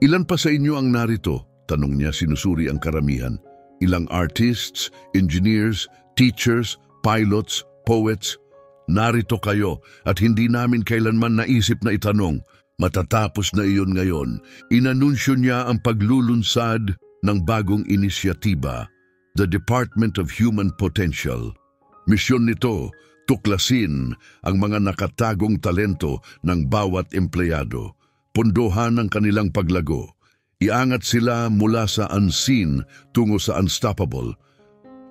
Ilan pa sa inyo ang narito? Tanong niya, sinusuri ang karamihan. Ilang artists, engineers, teachers, pilots, poets? Narito kayo at hindi namin kailanman naisip na itanong. Matatapos na iyon ngayon. Inanunsyo niya ang paglulunsad ng bagong inisyatiba, the Department of Human Potential. Misyon nito, tuklasin ang mga nakatagong talento ng bawat empleyado. Pondohan ang kanilang paglago. Iangat sila mula sa unseen tungo sa unstoppable.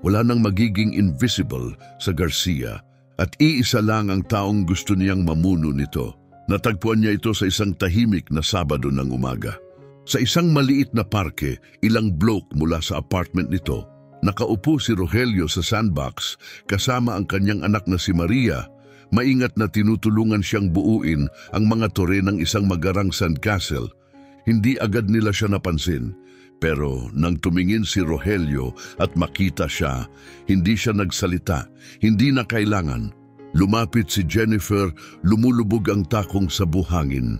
Wala nang magiging invisible sa Garcia at iisa lang ang taong gusto niyang mamuno nito. Natagpuan niya ito sa isang tahimik na Sabado ng umaga. Sa isang maliit na parke, ilang block mula sa apartment nito, nakaupo si Rogelio sa sandbox kasama ang kanyang anak na si Maria. Maingat na tinutulungan siyang buuin ang mga tore ng isang magarang sandcastle. Hindi agad nila siya napansin. Pero nang tumingin si Rogelio at makita siya, hindi siya nagsalita, hindi na kailangan. Lumapit si Jennifer, lumulubog ang takong sa buhangin.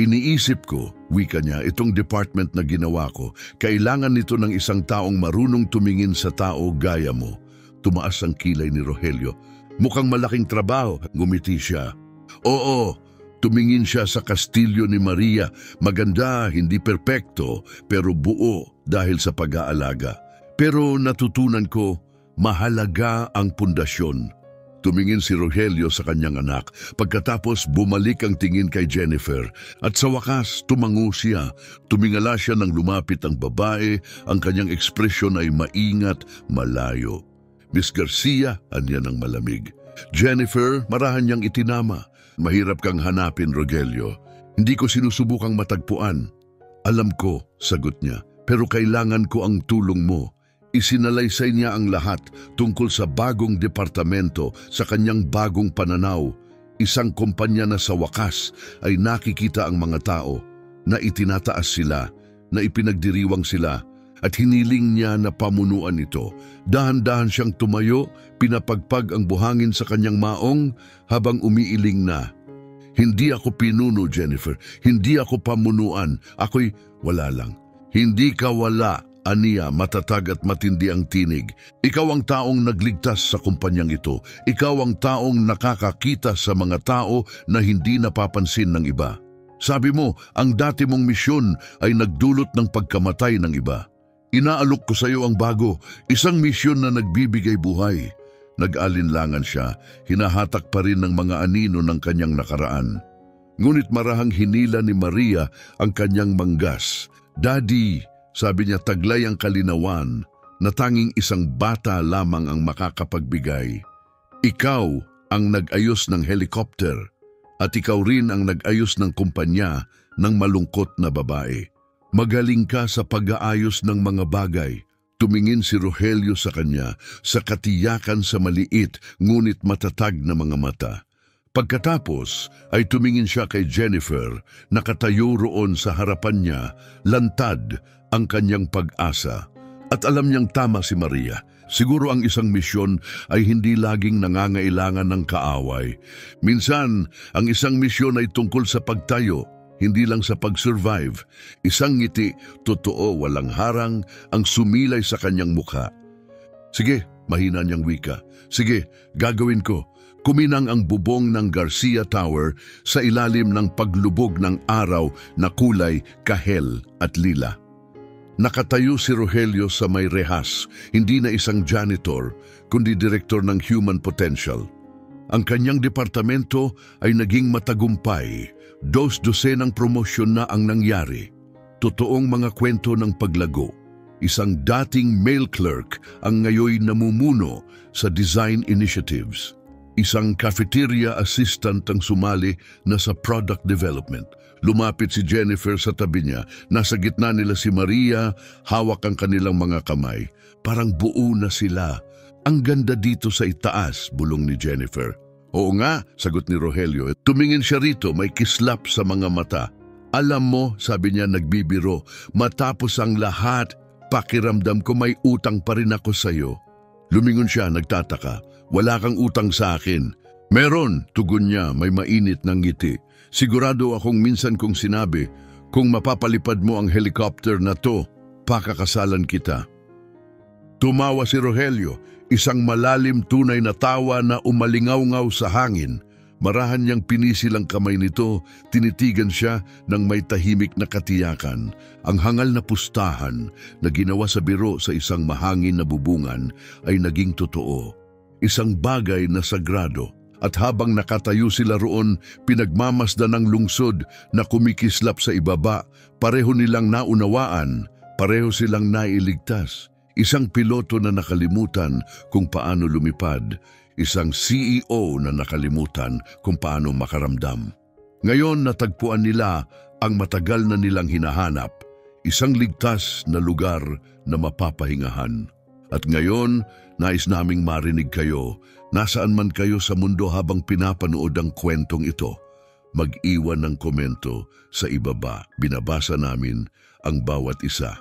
Iniisip ko, wika niya, itong department na ginawa ko, kailangan nito ng isang taong marunong tumingin sa tao gaya mo. Tumaas ang kilay ni Rogelio. Mukhang malaking trabaho, ngumiti siya. Oo, Tumingin siya sa kastilyo ni Maria. Maganda, hindi perpekto, pero buo dahil sa pag-aalaga. Pero natutunan ko, mahalaga ang pundasyon. Tumingin si Rogelio sa kanyang anak. Pagkatapos bumalik ang tingin kay Jennifer. At sa wakas, tumango siya. Tumingala siya nang lumapit ang babae. Ang kanyang ekspresyon ay maingat, malayo. Miss Garcia, anya ng malamig. Jennifer, marahan niyang itinama. Mahirap kang hanapin, Rogelio. Hindi ko sinusubukang matagpuan. Alam ko, sagot niya, pero kailangan ko ang tulong mo. Isinalaysay niya ang lahat tungkol sa bagong departamento, sa kanyang bagong pananaw. Isang kumpanya na sa wakas ay nakikita ang mga tao, na itinataas sila, na ipinagdiriwang sila, at hiniling niya na pamunuan ito. Dahan-dahan siyang tumayo, pinapagpag ang buhangin sa kanyang maong habang umiiling na. Hindi ako pinuno, Jennifer. Hindi ako pamunuan. Ako'y wala lang. Hindi ka wala. Aniya, matatag at matindi ang tinig. Ikaw ang taong nagligtas sa kumpanyang ito. Ikaw ang taong nakakakita sa mga tao na hindi napapansin ng iba. Sabi mo, ang dati mong misyon ay nagdulot ng pagkamatay ng iba. Inaalok ko sa iyo ang bago, isang misyon na nagbibigay buhay. Nag-alinlangan siya, hinahatak pa rin ng mga anino ng kanyang nakaraan. Ngunit marahang hinila ni Maria ang kanyang manggas. Daddy, sabi niya, taglay ang kalinawan na tanging isang bata lamang ang makakapagbigay. Ikaw ang nag-ayos ng helicopter at ikaw rin ang nag-ayos ng kumpanya ng malungkot na babae. Magaling ka sa pag-aayos ng mga bagay. Tumingin si Rogelio sa kanya sa katiyakan sa maliit ngunit matatag na mga mata. Pagkatapos ay tumingin siya kay Jennifer, nakatayo roon sa harapan niya, lantad ang kanyang pag-asa. At alam niyang tama si Maria. Siguro ang isang misyon ay hindi laging nangangailangan ng kaaway. Minsan, ang isang misyon ay tungkol sa pagtayo, hindi lang sa pag-survive. Isang ngiti, totoo, walang harang, ang sumilay sa kanyang mukha. Sige, mahina niyang wika. Sige, gagawin ko. Kuminang ang bubong ng Garcia Tower sa ilalim ng paglubog ng araw na kulay kahel at lila. Nakatayo si Rogelio sa may rehas, hindi na isang janitor, kundi direktor ng Human Potential. Ang kanyang departamento ay naging matagumpay, 2 dosenang promosyon na ang nangyari. Totoong mga kwento ng paglago. Isang dating mail clerk ang ngayon namumuno sa design initiatives. Isang cafeteria assistant ang sumali na sa product development. Lumapit si Jennifer sa tabi niya. Nasa gitna nila si Maria, hawak ang kanilang mga kamay. Parang buo na sila. Ang ganda dito sa itaas, bulong ni Jennifer. Oo nga, sagot ni Rogelio. Tumingin siya rito, may kislap sa mga mata. Alam mo, sabi niya nagbibiro, matapos ang lahat, pakiramdam ko may utang pa rin ako sa iyo. Lumingon siya, nagtataka. Wala kang utang sa akin. Meron, tugon niya, may mainit ng ngiti. Sigurado akong minsan kong sinabi, kung mapapalipad mo ang helicopter na to, pakakasalan kita. Tumawa si Rogelio, isang malalim tunay na tawa na umalingaw-ngaw sa hangin. Marahan niyang pinisil ang kamay nito, tinitigan siya ng may tahimik na katiyakan. Ang hangal na pustahan na ginawa sa biro sa isang mahangin na bubungan ay naging totoo. Isang bagay na sagrado. At habang nakatayo sila roon, pinagmamasdan ng lungsod na kumikislap sa ibaba, pareho nilang naunawaan, pareho silang nailigtas. Isang piloto na nakalimutan kung paano lumipad, isang CEO na nakalimutan kung paano makaramdam. Ngayon natagpuan nila ang matagal na nilang hinahanap, isang ligtas na lugar na mapapahingahan. At ngayon, nais naming marinig kayo, nasaan man kayo sa mundo habang pinapanood ang kwentong ito. Mag-iwan ng komento sa ibaba, binabasa namin ang bawat isa.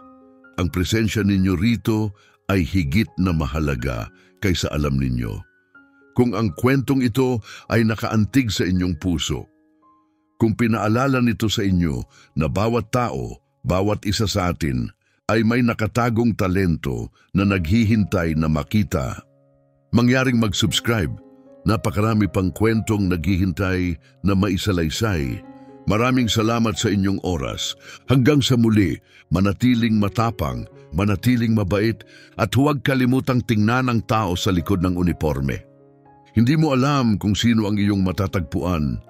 Ang presensya ninyo rito ay higit na mahalaga kaysa alam ninyo. Kung ang kwentong ito ay nakaantig sa inyong puso, kung pinaalala nito sa inyo na bawat tao, bawat isa sa atin, ay may nakatagong talento na naghihintay na makita, mangyaring mag-subscribe, Napakarami pang kwentong naghihintay na maisalaysay. Maraming salamat sa inyong oras. Hanggang sa muli, manatiling matapang, manatiling mabait at huwag kalimutang tingnan ang tao sa likod ng uniforme. Hindi mo alam kung sino ang iyong matatagpuan